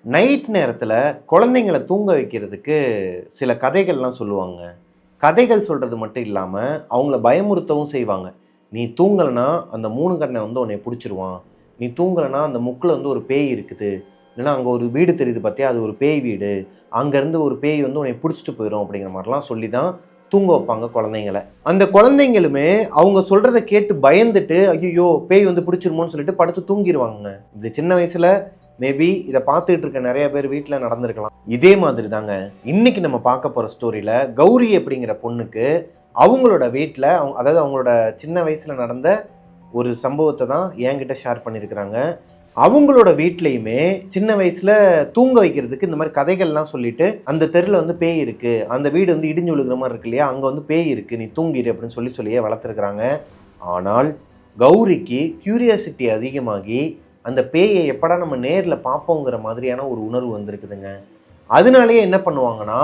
Night நேரத்தில் குழந்தைங்களை தூங்க வைக்கிறதுக்கு சில கதைகள்லாம் சொல்லுவாங்க. கதைகள் சொல்கிறது மட்டும் இல்லாமல் அவங்கள பயமுறுத்தவும் செய்வாங்க. நீ தூங்கலைன்னா அந்த 3 கண்ணை வந்து உன்னை பிடிச்சிருவான், நீ தூங்கலைன்னா அந்த முக்கில் வந்து ஒரு பேய் இருக்குது, இல்லைன்னா அங்கே ஒரு வீடு தெரியுது பார்த்தியா, அது ஒரு பேய் வீடு, அங்கேருந்து ஒரு பேய் வந்து உன்னை பிடிச்சிட்டு போயிடும் அப்படிங்கிற மாதிரிலாம் சொல்லி தான் தூங்க வைப்பாங்க குழந்தைங்களை. அந்த குழந்தைங்களுமே அவங்க சொல்கிறத கேட்டு பயந்துட்டு ஐயோ பேய் வந்து பிடிச்சிருமோன்னு சொல்லிட்டு படுத்து தூங்கிடுவாங்க. இது சின்ன வயசில் மேபி இதை பார்த்துட்டு இருக்க நிறைய பேர் வீட்டில் நடந்திருக்கலாம். இதே மாதிரி தாங்க இன்னைக்கு நம்ம பார்க்க போகிற ஸ்டோரியில் கௌரி அப்படிங்கிற பொண்ணுக்கு அவங்களோட வீட்டில் அதாவது அவங்களோட சின்ன வயசில் நடந்த ஒரு சம்பவத்தை தான் என்கிட்ட ஷேர் பண்ணியிருக்கிறாங்க. அவங்களோட வீட்லையுமே சின்ன வயசில் தூங்க வைக்கிறதுக்கு இந்த மாதிரி கதைகள்லாம் சொல்லிட்டு அந்த தெருவில் வந்து பேய் இருக்குது, அந்த வீடு வந்து இடிஞ்சு விழுகிற மாதிரி இருக்கு இல்லையா, அங்கே வந்து பேய் இருக்குது, நீ தூங்கிடு அப்படின்னு சொல்லியே வளர்த்துருக்குறாங்க. ஆனால் கௌரிக்கு கியூரியாசிட்டி அதிகமாகி அந்த பேயை எப்படா நம்ம நேரில் பார்ப்போங்கிற மாதிரியான ஒரு உணர்வு வந்திருக்குதுங்க. அதனாலேயே என்ன பண்ணுவாங்கன்னா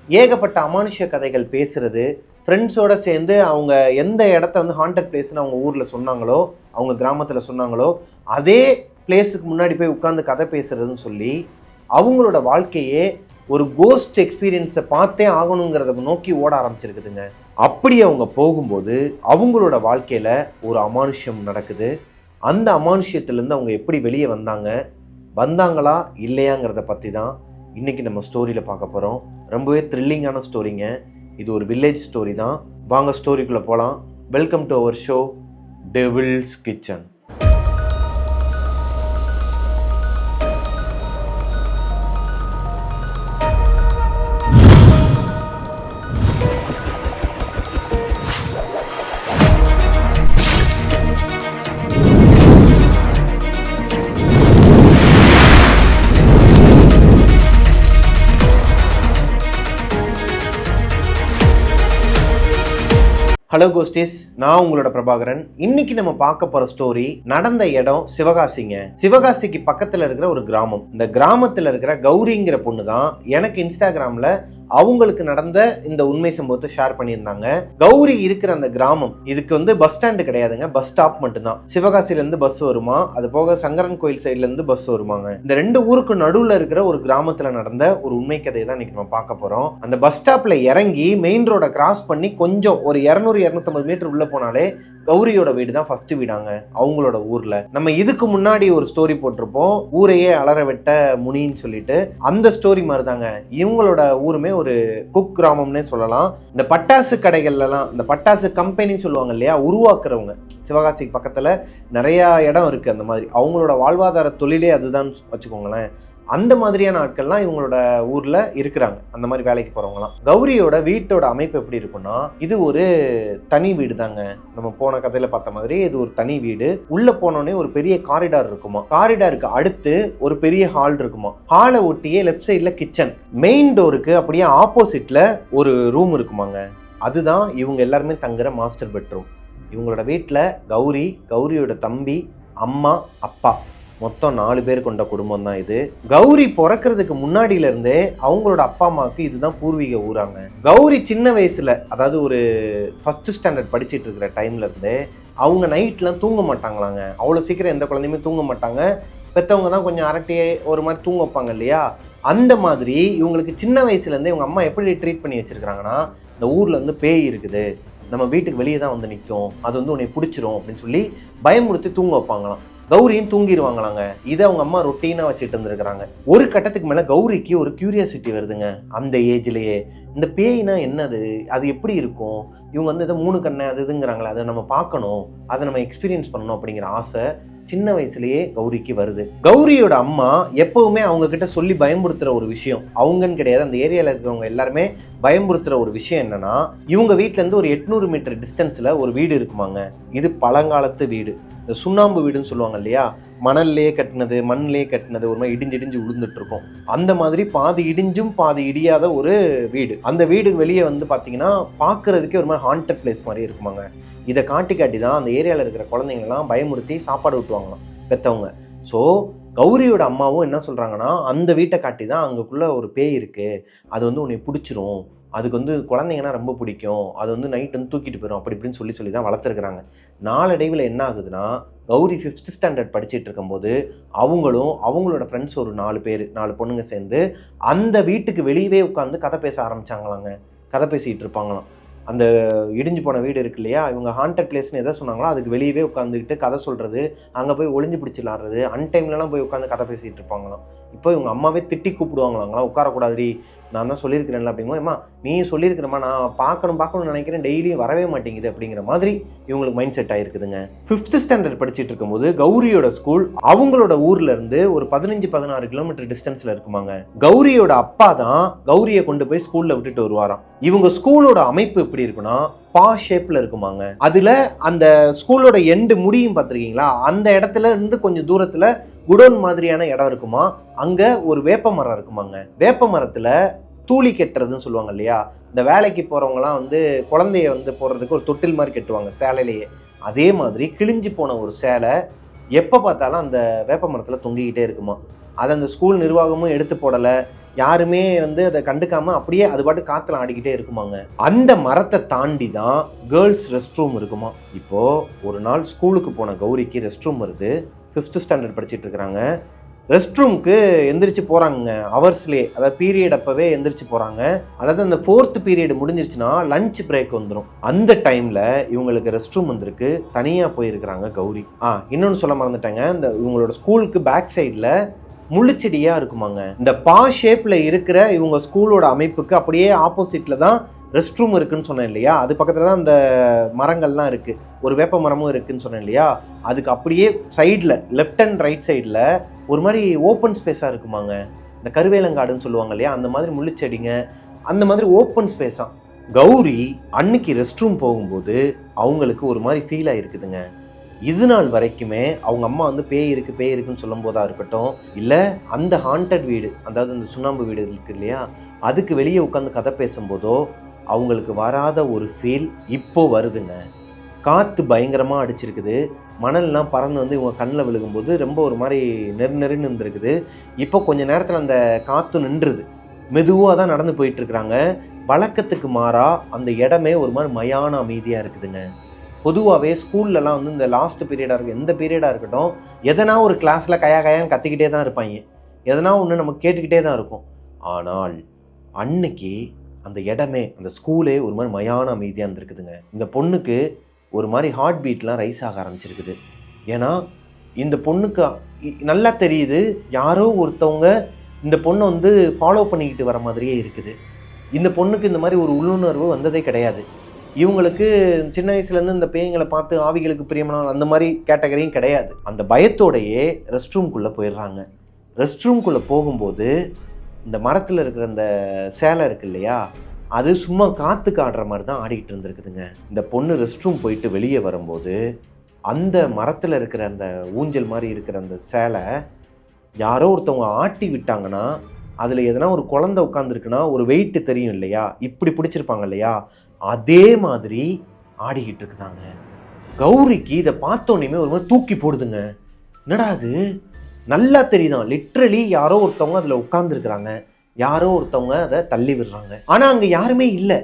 ஏகப்பட்ட அமானுஷ்ய கதைகள் பேசுறது, ஃப்ரெண்ட்ஸோடு சேர்ந்து அவங்க எந்த இடத்த வந்து ஹாண்டட் பிளேஸ்ன்னு அவங்க ஊரில் சொன்னாங்களோ, அவங்க கிராமத்தில் சொன்னாங்களோ, அதே பிளேஸுக்கு முன்னாடி போய் உட்காந்து கதை பேசுறதுன்னு சொல்லி அவங்களோட வாழ்க்கையே ஒரு கோஸ்ட் எக்ஸ்பீரியன்ஸை பார்த்தே ஆகணுங்கிறத நோக்கி ஓட ஆரம்பிச்சிருக்குதுங்க. அப்படி அவங்க போகும்போது அவங்களோட வாழ்க்கையில் ஒரு அமானுஷ்யம் நடக்குது. அந்த அமானுஷ்யத்திலேருந்து அவங்க எப்படி வெளியே வந்தாங்களா இல்லையாங்கிறத பற்றி தான் இன்றைக்கி நம்ம ஸ்டோரியில் பார்க்க போகிறோம். ரொம்பவே த்ரில்லிங்கான ஸ்டோரிங்க. இது ஒரு வில்லேஜ் ஸ்டோரி தான். வாங்க ஸ்டோரிக்குள்ளே போகலாம். Welcome to our show devil's kitchen. Hello ghosties, நான் உங்களோட பிரபாகரன். இன்னைக்கு நம்ம பார்க்க போற ஸ்டோரி நடந்த இடம் சிவகாசிங்க. சிவகாசிக்கு பக்கத்துல இருக்கிற ஒரு கிராமம். இந்த கிராமத்துல இருக்கிற கௌரிங்கிற பொண்ணு தான் எனக்கு இன்ஸ்டாகிராம்ல அவங்களுக்கு நடந்த இந்த உண்மை சம்பவத்தை ஷேர் பண்ணியிருந்தாங்க. கௌரி இருக்கிற அந்த கிராமம் இதுக்கு வந்து பஸ் ஸ்டாண்டு கிடையாதுங்க, பஸ் ஸ்டாப் மட்டும்தான். சிவகாசில இருந்து பஸ் வருமா, அது போக சங்கரன் கோயில் சைட்ல இருந்து பஸ் வருமாங்க. இந்த 2 ஊருக்கு நடுவுல இருக்கிற ஒரு கிராமத்துல நடந்த ஒரு உண்மை கதையை தான் இன்னைக்கு நம்ம பார்க்க போறோம். அந்த பஸ் ஸ்டாப்ல இறங்கி மெயின் ரோட கிராஸ் பண்ணி கொஞ்சம் ஒரு 200-250 மீட்டர் உள்ள போனாலே கௌரியோட வீடு தான் ஃபர்ஸ்ட் வீடாங்க அவங்களோட ஊர்ல. நம்ம இதுக்கு முன்னாடி ஒரு ஸ்டோரி போட்டிருப்போம், ஊரையே அலற வெட்ட முனின்னு சொல்லிட்டு. அந்த ஸ்டோரி மாதிரி தாங்க இவங்களோட ஊருமே ஒரு குக் கிராமம்னே சொல்லலாம். இந்த பட்டாசு கடைகள்லாம், இந்த பட்டாசு கம்பெனின்னு சொல்லுவாங்க இல்லையா, உருவாக்குறவங்க சிவகாசிக்கு பக்கத்துல நிறைய இடம் இருக்கு. அந்த மாதிரி அவங்களோட வாழ்வாதார தொழிலே அதுதான் வச்சுக்கோங்களேன். அந்த மாதிரியான ஆட்கள்லாம் இவங்களோட ஊர்ல இருக்கிறாங்க, அந்த மாதிரி வேலைக்கு போறவங்கலாம். கௌரியோட வீட்டோட அமைப்பு எப்படி இருக்குன்னா, இது ஒரு தனி வீடு தாங்க. நம்ம போன கதையில பார்த்த மாதிரி இது ஒரு தனி வீடு. உள்ள போனோடனே ஒரு பெரிய காரிடார் இருக்குமா, காரிடாருக்கு அடுத்து ஒரு பெரிய ஹால் இருக்குமா, ஹாலை ஒட்டியே லெஃப்ட் சைட்ல கிச்சன், மெயின் டோருக்கு அப்படியே ஆப்போசிட்ல ஒரு ரூம் இருக்குமாங்க. அதுதான் இவங்க எல்லாருமே தங்குற மாஸ்டர் பெட்ரூம். இவங்களோட வீட்டில் கௌரியோட தம்பி, அம்மா, அப்பா, மொத்தம் 4 பேர் கொண்ட குடும்பம் தான் இது. கௌரி பிறக்கிறதுக்கு முன்னாடியில இருந்தே அவங்களோட அப்பா அம்மாவுக்கு இதுதான் பூர்வீக ஊராங்க. கௌரி சின்ன வயசுல, அதாவது ஒரு ஃபர்ஸ்ட் ஸ்டாண்டர்ட் படிச்சுட்டு இருக்கிற டைம்ல இருந்தே அவங்க நைட்லாம் தூங்க மாட்டாங்களாங்க. அவ்வளோ சீக்கிரம் எந்த குழந்தையுமே தூங்க மாட்டாங்க. பெற்றவங்க தான் கொஞ்சம் அரட்டையே ஒரு மாதிரி தூங்க வைப்பாங்க இல்லையா, அந்த மாதிரி இவங்களுக்கு சின்ன வயசுலேருந்தே இவங்க அம்மா எப்படி ட்ரீட் பண்ணி வச்சிருக்கிறாங்கன்னா, இந்த ஊரில் வந்து பேய் இருக்குது, நம்ம வீட்டுக்கு வெளியே தான் வந்து நிற்கும், அது வந்து உன்னை பிடிச்சிரும் அப்படின்னு சொல்லி பயமுறுத்தி தூங்க வைப்பாங்களாம். கௌரியும் தூங்கிடுவாங்களாங்க. இதை அவங்க அம்மா ரொட்டீனாக வச்சுட்டு இருந்துருக்கிறாங்க. ஒரு கட்டத்துக்கு மேலே கௌரிக்கு ஒரு கியூரியாசிட்டி வருதுங்க. அந்த ஏஜ்லேயே இந்த பேய்னா என்னது, அது எப்படி இருக்கும், இவங்க வந்து ஏதோ 3 கண்ணை அது இதுங்கிறாங்களே, அதை நம்ம பார்க்கணும், அதை நம்ம எக்ஸ்பீரியன்ஸ் பண்ணணும் அப்படிங்கிற ஆசை சின்ன வயசுலேயே கௌரிக்கு வருது. கௌரியோட அம்மா எப்பவுமே அவங்க கிட்ட சொல்லி பயமுறுத்துற ஒரு விஷயம், அவங்கன்னு கிடையாது, அந்த ஏரியாவில் இருக்கிறவங்க எல்லாருமே பயமுறுத்துற ஒரு விஷயம் என்னன்னா, இவங்க வீட்டுல இருந்து ஒரு 800 மீட்டர் டிஸ்டன்ஸ்ல ஒரு வீடு இருக்குமாங்க. இது பழங்காலத்து வீடு, இந்த சுண்ணாம்பு வீடுன்னு சொல்லுவாங்க இல்லையா, மணல்லையே கட்டினது, மண்ணிலேயே கட்டினது, ஒரு மாதிரி இடிஞ்சு விழுந்துட்டு இருக்கும். அந்த மாதிரி பாதி இடிஞ்சும் பாதி இடியாத ஒரு வீடு. அந்த வீடுக்கு வெளியே வந்து பார்த்தீங்கன்னா பார்க்கறதுக்கே ஒரு மாதிரி ஹாண்டட் பிளேஸ் மாதிரி இருக்குமாங்க. இதை காட்டி தான் அந்த ஏரியாவில் இருக்கிற குழந்தைங்கள்லாம் பயமுறுத்தி சாப்பாடு ஊட்டுவாங்களாம் பெற்றவங்க. ஸோ கௌரியோட அம்மாவும் என்ன சொல்கிறாங்கன்னா, அந்த வீட்டை காட்டி தான் அங்கக்குள்ளே ஒரு பேய் இருக்குது, அது வந்து உன்னை பிடிச்சிரும், அதுக்கு வந்து குழந்தைங்கன்னா ரொம்ப பிடிக்கும், அது வந்து நைட் வந்து தூக்கிட்டு போயிடும், அப்படி இப்படின்னு சொல்லி தான் வளர்த்துருக்குறாங்க. நாளடைவில் என்ன ஆகுதுன்னா, கௌரி 5th ஸ்டாண்டர்ட் படிச்சுட்டு இருக்கும்போது அவங்களும் அவங்களோட ஃப்ரெண்ட்ஸ் ஒரு 4 பொண்ணுங்க சேர்ந்து அந்த வீட்டுக்கு வெளியவே உட்காந்து கதை பேச ஆரம்பிச்சாங்களாங்க. கதை பேசிகிட்டு இருப்பாங்களாம். அந்த இடிஞ்சு போன வீடு இருக்கு இல்லையா, இவங்க ஹாண்டட் பிளேஸ்னு எதை சொன்னாங்களோ அதுக்கு வெளியவே உட்காந்துக்கிட்டு கதை சொல்கிறது, அங்கே போய் ஒளிஞ்சு பிடிச்சி விளாட்றது, அன்டைம்லலாம் போய் உட்காந்து கதை பேசிகிட்டு இருப்பாங்களாம். இப்போ இவங்க அம்மாவே திட்டி கூப்பிடுவாங்களாங்களா, உட்காரக்கூடாதுடி, நான் தான் சொல்லியிருக்கிறேன்ல அப்படிங்கும்போது, அம்மா நீ சொல்லியிருக்கிறம்மா, நான் பார்க்கணும்னு நினைக்கிறேன், டெய்லியும் வரவே மாட்டேங்குது அப்படிங்கிற மாதிரி இவங்களுக்கு மைண்ட் செட் ஆகிருக்குதுங்க. 5th ஸ்டாண்டர்ட் படிச்சுட்டு இருக்கும்போது கௌரியோட ஸ்கூல் அவங்களோட ஊர்ல இருந்து ஒரு 15-16 கிலோமீட்டர் டிஸ்டன்ஸ்ல இருக்குமாங்க. கௌரியோட அப்பா தான் கௌரியை கொண்டு போய் ஸ்கூல்ல விட்டுட்டு வருவாராம். இவங்க ஸ்கூலோட அமைப்பு எப்படி இருக்குன்னா பா ஷேப்ல இருக்குமாங்க. அதுல அந்த ஸ்கூலோட எண்டு முடியும் பார்த்திருக்கீங்களா, அந்த இடத்துல இருந்து கொஞ்சம் தூரத்துல குடோன் மாதிரியான இடம் இருக்குமா, அங்க ஒரு வேப்ப மரம் இருக்குமாங்க. வேப்ப மரத்துல தூளி கெட்டுறதுன்னு சொல்லுவாங்க இல்லையா, இந்த வேலைக்கு போறவங்கலாம் வந்து குழந்தைய வந்து போடுறதுக்கு ஒரு தொட்டில் மாதிரி கெட்டுவாங்க சேலையிலேயே, அதே மாதிரி கிழிஞ்சு போன ஒரு சேலை எப்போ பார்த்தாலும் அந்த வேப்ப மரத்தில் தொங்கிக்கிட்டே இருக்குமா. அதை அந்த ஸ்கூல் நிர்வாகமும் எடுத்து போடலை, யாருமே வந்து அதை கண்டுக்காம அப்படியே அது பாட்டு காற்றுல ஆடிக்கிட்டே இருக்குமாங்க. அந்த மரத்தை தாண்டி தான் கேர்ள்ஸ் ரெஸ்ட் ரூம் இருக்குமா. இப்போ ஒரு நாள் ஸ்கூலுக்கு போன கௌரிக்கு ரெஸ்ட் ரூம் வருது. 5th ஸ்டாண்டர்ட் படிச்சுட்டு இருக்கிறாங்க. ரெஸ்ட் ரூமுக்கு எந்திரிச்சு போகிறாங்க ஹவர்ஸ்லேயே, அதாவது பீரியட் அப்போவே எந்திரிச்சு போகிறாங்க. அதாவது அந்த 4th பீரியட் முடிஞ்சிருச்சுன்னா லஞ்ச் பிரேக் வந்துடும். அந்த டைமில் இவங்களுக்கு ரெஸ்ட் ரூம் வந்திருக்கு, தனியாக போயிருக்கிறாங்க கௌரி. இன்னொன்று சொல்ல மறந்துட்டாங்க, இந்த இவங்களோட ஸ்கூலுக்கு பேக் சைடில் முள்ளுச்செடியாக இருக்குமாங்க. இந்த பா ஷேப்பில் இருக்கிற இவங்க ஸ்கூலோட அமைப்புக்கு அப்படியே ஆப்போசிட்டில் தான் ரெஸ்ட் ரூம் இருக்குன்னு சொன்னேன் இல்லையா, அது பக்கத்தில் தான் அந்த மரங்கள்லாம் இருக்குது, ஒரு வேப்ப மரமும் இருக்குன்னு சொன்னேன் இல்லையா, அதுக்கு அப்படியே சைடில் லெஃப்ட் அண்ட் ரைட் சைடில் ஒரு மாதிரி ஓப்பன் ஸ்பேஸாக இருக்குமாங்க. இந்த கருவேலங்காடுன்னு சொல்லுவாங்க இல்லையா, அந்த மாதிரி முள்ளுச்செடிங்க, அந்த மாதிரி ஓப்பன் ஸ்பேஸாக. கௌரி அன்னைக்கு ரெஸ்ட் ரூம் போகும்போது அவங்களுக்கு ஒரு மாதிரி ஃபீல் ஆகிருக்குதுங்க. இது நாள் வரைக்குமே அவங்க அம்மா வந்து பேய் இருக்குன்னு சொல்லும் போதா இருக்கட்டும், இல்லை அந்த ஹாண்டட் வீடு, அதாவது அந்த சுண்ணாம்பு வீடு இருக்கு இல்லையா, அதுக்கு வெளியே உட்காந்து கதை பேசும்போதோ அவங்களுக்கு வராத ஒரு ஃபீல் இப்போ வருதுங்க. காற்று பயங்கரமாக அடிச்சிருக்குது, மணல்லாம் பறந்து வந்து இவங்க கண்ணில் விழுகும்போது ரொம்ப ஒரு மாதிரி நெருன்னு இருந்திருக்குது. இப்போ கொஞ்சம் நேரத்தில் அந்த காற்று நின்றுது, மெதுவாக தான் நடந்து போயிட்டுருக்குறாங்க. வழக்கத்துக்கு மாறாக அந்த இடமே ஒரு மாதிரி மயான அமைதியாக இருக்குதுங்க. பொதுவாகவே ஸ்கூல்லலாம் வந்து இந்த லாஸ்ட் பீரியடாக இருக்கும், எந்த பீரியடாக இருக்கட்டும், எதனா ஒரு கிளாஸில் கயான்னு கத்திக்கிட்டே தான் இருப்பாங்க, எதனா ஒன்று நமக்கு கேட்டுக்கிட்டே தான் இருக்கும். ஆனால் அன்னைக்கு அந்த இடமே, அந்த ஸ்கூலே ஒரு மாதிரி மயான அமைதியாக இருந்திருக்குதுங்க. இந்த பொண்ணுக்கு ஒரு மாதிரி ஹார்ட் பீட்லாம் ரைஸ் ஆக ஆரம்பிச்சிருக்குது. ஏன்னா இந்த பொண்ணுக்கு நல்லா தெரியுது, யாரோ ஒருத்தவங்க இந்த பொண்ணை வந்து ஃபாலோ பண்ணிக்கிட்டு வர மாதிரியே இருக்குது. இந்த பொண்ணுக்கு இந்த மாதிரி ஒரு உள்ளுணர்வு வந்ததே கிடையாது. இவங்களுக்கு சின்ன வயசுலேருந்து இந்த பேய்களை பார்த்து ஆவிகளுக்கு பிரியமான அந்த மாதிரி கேட்டகரியும் கிடையாது. அந்த பயத்தோடையே ரெஸ்ட் ரூம்குள்ளே போயிடுறாங்க. ரெஸ்ட் ரூம்குள்ளே போகும்போது இந்த மரத்தில் இருக்கிற அந்த சேலை இருக்கு இல்லையா, அது சும்மா காற்றுக்கு ஆடுற மாதிரி தான் ஆடிக்கிட்டு இருந்திருக்குதுங்க. இந்த பொண்ணு ரெஸ்ட் ரூம் போயிட்டு வெளியே வரும்போது அந்த மரத்தில் இருக்கிற அந்த ஊஞ்சல் மாதிரி இருக்கிற அந்த சேலை யாரோ ஒருத்தவங்க ஆட்டி விட்டாங்கன்னா, அதில் எதனா ஒரு குழந்தை உட்காந்துருக்குன்னா ஒரு வெயிட்டு தெரியும் இல்லையா, இப்படி பிடிச்சிருப்பாங்க இல்லையா, அதே மாதிரி ஆடிக்கிட்டு இருக்குதாங்க. கௌரிக்கு இதை பார்த்தோன்னே ஒரு மாதிரி தூக்கி போடுதுங்க. என்னடா அது, நல்லா தெரியுதான், லிட்ரலி யாரோ ஒருத்தவங்க அதில் உட்காந்துருக்குறாங்க, யாரோ ஒருத்தவங்க அதை தள்ளி விடுறாங்க. ஆனால் அங்கே யாருமே இல்லை,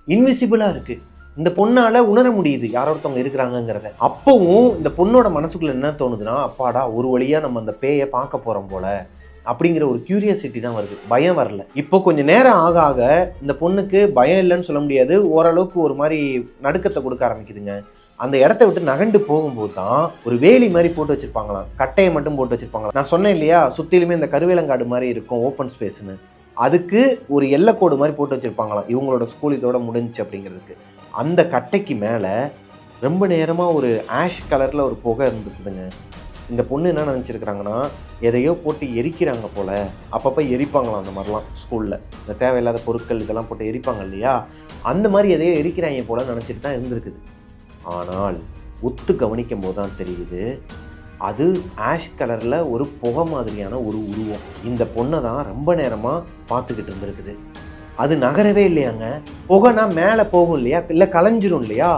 இன்விசிபிளாக இருக்குது. இந்த பொண்ணால் உணர முடியுது யாரோ ஒருத்தவங்க இருக்கிறாங்கங்கிறத. அப்போவும் இந்த பொண்ணோட மனசுக்குள்ள என்ன தோணுதுன்னா, அப்பாடா ஒரு வழியாக நம்ம அந்த பேயை பார்க்க போகிறோம் போல அப்படிங்கிற ஒரு கியூரியாசிட்டி தான் வருது, பயம் வரல. இப்போ கொஞ்சம் நேரம் ஆக ஆக இந்த பொண்ணுக்கு பயம் இல்லைன்னு சொல்ல முடியாது, ஓரளவுக்கு ஒரு மாதிரி நடுக்கத்தை கொடுக்க ஆரம்பிக்குதுங்க. அந்த இடத்த விட்டு நகண்டு போகும்போது தான் ஒரு வேலி மாதிரி போட்டு வச்சிருப்பாங்களாம், கட்டையை மட்டும் போட்டு வச்சிருப்பாங்களாம். நான் சொன்னேன் இல்லையா, சுற்றிலுமே இந்த கருவேலங்காடு மாதிரி இருக்கும் ஓப்பன் ஸ்பேஸ்னு, அதுக்கு ஒரு எல்லைக்கோடு மாதிரி போட்டு வச்சிருப்பாங்களாம், இவங்களோட ஸ்கூல் இதோட முடிஞ்சு அப்படிங்கிறதுக்கு. அந்த கட்டைக்கு மேலே ரொம்ப நேரமாக ஒரு ஆஷ் கலரில் ஒரு புகை இருந்துக்குதுங்க. இந்த பொண்ணு என்ன நினச்சிருக்கிறாங்கன்னா, எதையோ போட்டு எரிக்கிறாங்க போல், அப்பப்போ எரிப்பாங்களாம் அந்த மாதிரிலாம் ஸ்கூலில், இந்த தேவையில்லாத பொருட்கள் இதெல்லாம் போட்டு எரிப்பாங்க இல்லையா, அந்த மாதிரி எதையோ எரிக்கிறாங்க போல் நினச்சிட்டு தான் இருந்திருக்குது. ஆனால் ஒத்து கவனிக்கும் போது தான் தெரியுது, அது ஆஷ் கலரில் ஒரு புகை மாதிரியான ஒரு உருவம் இந்த பொண்ணை தான் ரொம்ப நேரமாக பார்த்துக்கிட்டு இருந்திருக்குது. அது நகரவே இல்லையாங்க. புகைனா மேலே போகும் இல்லையா, இல்லை கலைஞ்சிரும் இல்லையா,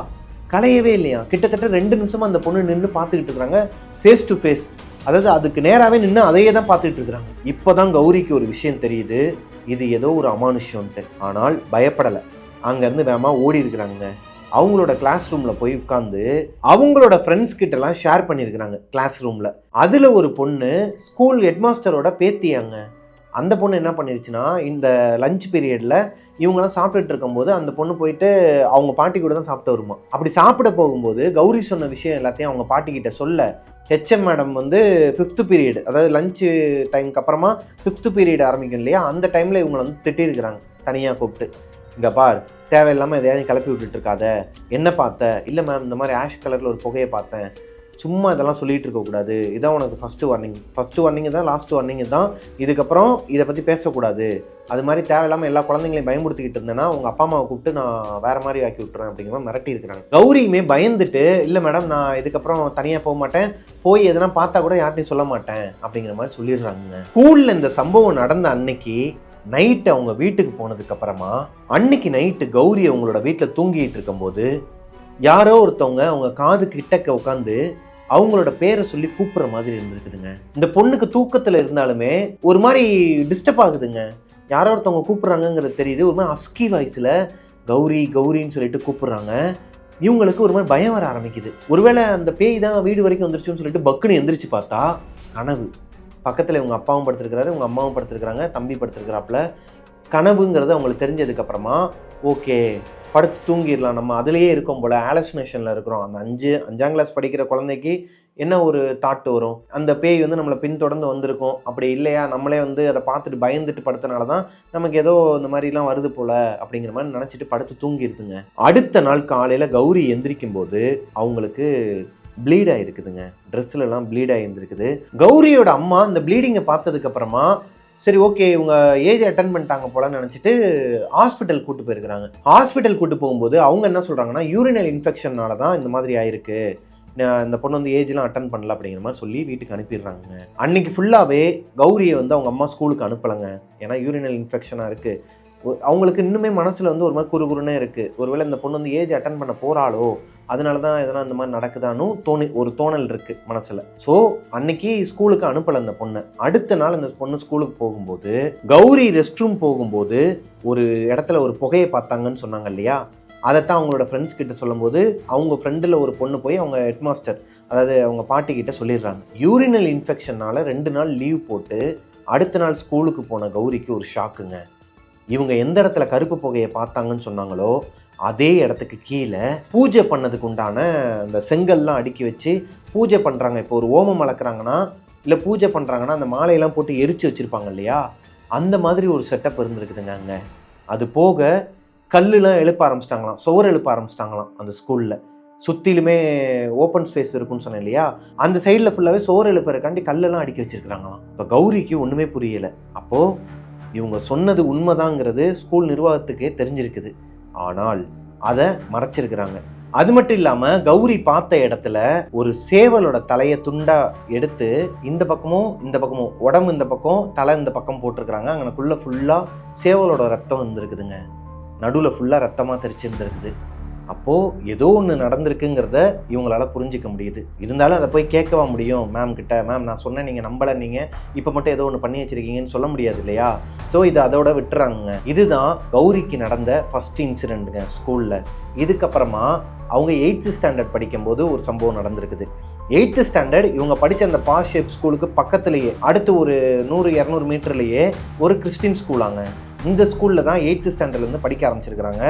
கலையவே இல்லையா. கிட்டத்தட்ட 2 நிமிஷமாக அந்த பொண்ணு நின்று பார்த்துக்கிட்டு இருக்கிறாங்க, ஃபேஸ் டு ஃபேஸ். அதாவது அதுக்கு நேராகவே நின்று அதையே தான் பார்த்துட்டு இருக்கிறாங்க. இப்போதான் கௌரிக்கு ஒரு விஷயம் தெரியுது, இது ஏதோ ஒரு அமானுஷ்யம்ட்டு. ஆனால் பயப்படலை, அங்கேருந்து வேகமா ஓடி இருக்கிறாங்க. அவங்களோட கிளாஸ் ரூமில் போய் உட்காந்து அவங்களோட ஃப்ரெண்ட்ஸ் கிட்டலாம் ஷேர் பண்ணியிருக்கிறாங்க கிளாஸ் ரூமில். அதில் ஒரு பொண்ணு ஸ்கூல் ஹெட்மாஸ்டரோட பேத்தியாங்க. அந்த பொண்ணு என்ன பண்ணிருச்சுன்னா, இந்த லஞ்ச் பீரியடில் இவங்கெல்லாம் சாப்பிட்டுட்டு இருக்கும்போது அந்த பொண்ணு போயிட்டு அவங்க பாட்டி கூட தான் சாப்பிட்டு வருமா. அப்படி சாப்பிட போகும்போது கௌரி சொன்ன விஷயம் எல்லாத்தையும் அவங்க பாட்டிக்கிட்ட சொல்ல, ஹெச்எம் மேடம் வந்து 5th பீரியட், அதாவது லஞ்சு டைமுக்கு அப்புறமா 5th பீரியட் ஆரம்பிக்கும் இல்லையா, அந்த டைமில் இவங்களை வந்து திட்டிருக்கிறாங்க தனியாக கூப்பிட்டு. இங்கே பார், தேவையில்லாமல் எதையாவது கிளப்பி விட்டுட்டு இருக்காத, என்ன பார்த்த? இல்லை மேம், இந்த மாதிரி ஆஷ் கலரில் ஒரு புகையை பார்த்தேன், சும்மா இதெல்லாம் சொல்லிகிட்டு இருக்கக்கூடாது, இதான் உனக்கு ஃபஸ்ட்டு வார்னிங் தான், லாஸ்ட் வார்னிங் தான், இதுக்கப்புறம் இதை பற்றி பேசக்கூடாது, அது மாதிரி தேவையில்லாமல் எல்லா குழந்தைங்களையும் பயமுறுத்திக்கிட்டு இருந்தேன்னா உங்கள் அப்பா அம்மாவை கூப்பிட்டு நான் வேறு மாதிரி ஆக்கி விட்டுறேன் அப்படிங்கிற மாதிரி மிரட்டி இருக்கிறாங்க. கௌரியுமே பயந்துட்டு, இல்லை மேடம் நான் இதுக்கப்புறம் தனியாக போக மாட்டேன், போய் எதனா பார்த்தா கூட யார்ட்டையும் சொல்ல மாட்டேன் அப்படிங்கிற மாதிரி சொல்லிடுறாங்க. ஸ்கூலில் இந்த சம்பவம் நடந்த அன்னைக்கு நைட்டு அவங்க வீட்டுக்கு போனதுக்கு அப்புறமா, அன்னைக்கு நைட்டு கௌரி அவங்களோட வீட்டில் தூங்கிட்டு இருக்கும்போது யாரோ ஒருத்தவங்க அவங்க காது கிட்டக்க உட்காந்து அவங்களோட பேரை சொல்லி கூப்பிடுற மாதிரி இருந்திருக்குதுங்க. இந்த பொண்ணுக்கு தூக்கத்தில் இருந்தாலுமே ஒரு மாதிரி டிஸ்டர்ப் ஆகுதுங்க. யாரோ ஒருத்தவங்க கூப்பிட்றாங்கிறது தெரியுது. ஒரு மாதிரி அஸ்கி வாய்ஸில் கௌரி கௌரின்னு சொல்லிட்டு கூப்பிடுறாங்க. இவங்களுக்கு ஒரு மாதிரி பயம் வர ஆரம்பிக்குது. ஒருவேளை அந்த பேய் தான் வீடு வரைக்கும் வந்துருச்சுன்னு சொல்லிட்டு பக்குன்னு எந்திரிச்சு பார்த்தா கனவு. பக்கத்தில் இவங்க அப்பாவும் படுத்திருக்கிறாரு, இவங்க அம்மாவும் படுத்திருக்கிறாங்க, தம்பி படுத்திருக்கிறாப்புல. கனவுங்கிறது அவங்களுக்கு தெரிஞ்சதுக்கப்புறமா ஓகே படுத்து தூங்கிடலாம், நம்ம அதுலேயே இருக்கோம் போல், ஆலோசினேஷனில் இருக்கிறோம். அந்த 5ஆம் கிளாஸ் படிக்கிற குழந்தைக்கு என்ன ஒரு தாட்டு வரும், அந்த பேய் வந்து நம்மளை பின்தொடர்ந்து வந்திருக்கும், அப்படி இல்லையா நம்மளே வந்து அதை பார்த்துட்டு பயந்துட்டு படுத்தனால தான் நமக்கு ஏதோ இந்த மாதிரிலாம் வருது போல் அப்படிங்கிற மாதிரி நினச்சிட்டு படுத்து தூங்கிடுதுங்க. அடுத்த நாள் காலையில் கௌரி எந்திரிக்கும் போது அவங்களுக்கு ப்ளீட் ஆகிருக்குதுங்க. ட்ரெஸ்லலாம் ப்ளீட் ஆகியிருந்துருக்குது. கௌரியோட அம்மா இந்த ப்ளீடிங்கை பார்த்ததுக்கு அப்புறமா சரி ஓகே இவங்க ஏஜ் அட்டன் பண்ணிட்டாங்க போலன்னு நினச்சிட்டு ஹாஸ்பிட்டல் கூட்டு போயிருக்கிறாங்க. ஹாஸ்பிட்டல் கூட்டு போகும்போது அவங்க என்ன சொல்கிறாங்கன்னா, யூரினல் இன்ஃபெக்ஷனால தான் இந்த மாதிரி ஆயிருக்கு, இந்த பொண்ணு வந்து ஏஜ்லாம் அட்டன் பண்ணல அப்படிங்கிற மாதிரி சொல்லி வீட்டுக்கு அனுப்பிடுறாங்க. அன்னைக்கு ஃபுல்லாகவே கௌரியை வந்து அவங்க அம்மா ஸ்கூலுக்கு அனுப்பலைங்க. ஏன்னா யூரினல் இன்ஃபெக்ஷனாக இருக்குது. அவங்களுக்கு இன்னுமே மனசில் வந்து ஒரு மாதிரி குறுகுறுனே இருக்குது. ஒருவேளை இந்த பொண்ணு வந்து ஏஜ் அட்டன் பண்ண போகிறாளோ, அதனால தான் எதனா இந்த மாதிரி நடக்குதான்னு ஒரு தோணல் இருக்குது மனசில். ஸோ அன்னைக்கு ஸ்கூலுக்கு அனுப்பலை அந்த பொண்ணை. அடுத்த நாள் அந்த பொண்ணு ஸ்கூலுக்கு போகும்போது கௌரி ரெஸ்ட் ரூம் போகும்போது ஒரு இடத்துல ஒரு புகையை பார்த்தாங்கன்னு சொன்னாங்க இல்லையா, அதைத்தான் அவங்களோட ஃப்ரெண்ட்ஸ் கிட்ட சொல்லும்போது அவங்க ஃப்ரெண்டில் ஒரு பொண்ணு போய் அவங்க ஹெட்மாஸ்டர், அதாவது அவங்க பாட்டி கிட்ட சொல்லிடுறாங்க. யூரினல் இன்ஃபெக்ஷனால் 2 நாள் லீவ் போட்டு அடுத்த நாள் ஸ்கூலுக்கு போன கௌரிக்கு ஒரு ஷாக்குங்க. இவங்க எந்த இடத்துல கருப்பு புகையை பார்த்தாங்கன்னு சொன்னாங்களோ அதே இடத்துக்கு கீழே பூஜை பண்ணதுக்கு உண்டான அந்த செங்கல்லாம் அடுக்கி வச்சு பூஜை பண்ணுறாங்க. இப்போ ஒரு ஓமம் வளர்க்குறாங்கன்னா இல்லை பூஜை பண்ணுறாங்கன்னா அந்த மாலையெல்லாம் போட்டு எரிச்சு வச்சுருப்பாங்க இல்லையா, அந்த மாதிரி ஒரு செட்டப் இருந்திருக்குதுங்க அங்கே. அது போக கல்லுலாம் எழுப்ப ஆரம்பிச்சிட்டாங்களாம், சுவர் எழுப்ப ஆரம்பிச்சிட்டாங்களாம் அந்த ஸ்கூலில். சுற்றிலுமே ஓப்பன் ஸ்பேஸ் இருக்குன்னு சொன்னேன் இல்லையா, அந்த சைடில் ஃபுல்லாகவே சுவர் எழுப்புறக்காண்டி கல்லெல்லாம் அடுக்கி வச்சுருக்குறாங்களாம். இப்போ கௌரிக்கு ஒன்றுமே புரியலை. அப்போது இவங்க சொன்னது உண்மைதாங்கிறது ஸ்கூல் நிர்வாகத்துக்கே தெரிஞ்சிருக்குது. ஆனால் அதை மறைச்சிருக்கிறாங்க. அது மட்டும் இல்லாமல் கௌரி பார்த்த இடத்துல ஒரு சேவலோட தலையை துண்டா எடுத்து இந்த பக்கமும் உடம்பு இந்த பக்கம் தலை இந்த பக்கம் போட்டிருக்கிறாங்க. அங்கனக்குள்ள ஃபுல்லாக சேவலோட ரத்தம் இருந்திருக்குதுங்க. நடுவில் ஃபுல்லாக ரத்தமாக தெரிச்சிருந்துருக்குது. அப்போது ஏதோ ஒன்று நடந்திருக்குங்கிறத இவங்களால புரிஞ்சிக்க முடியுது. இருந்தாலும் அதை போய் கேட்கவா முடியும் மேம் கிட்ட, மேம் நான் சொன்னேன் நீங்கள் நம்பலை, நீங்கள் இப்போ மட்டும் ஏதோ ஒன்று பண்ணி வச்சுருக்கீங்கன்னு சொல்ல முடியாது இல்லையா. ஸோ இதை அதோட விட்டுறாங்க. இதுதான் கௌரிக்கு நடந்த ஃபஸ்ட் இன்சிடெண்ட்டுங்க ஸ்கூலில். இதுக்கப்புறமா அவங்க 8th ஸ்டாண்டர்ட் படிக்கும்போது ஒரு சம்பவம் நடந்திருக்குது. 8th ஸ்டாண்டர்ட் இவங்க படித்த அந்த பாஸ் ஷேப் ஸ்கூலுக்கு பக்கத்துலேயே அடுத்து ஒரு 100-200 மீட்டர்லேயே ஒரு கிறிஸ்டின் ஸ்கூலாங்க. இந்த ஸ்கூலில் தான் 8th ஸ்டாண்டர்ட்லேருந்து படிக்க ஆரம்பிச்சிருக்கிறாங்க.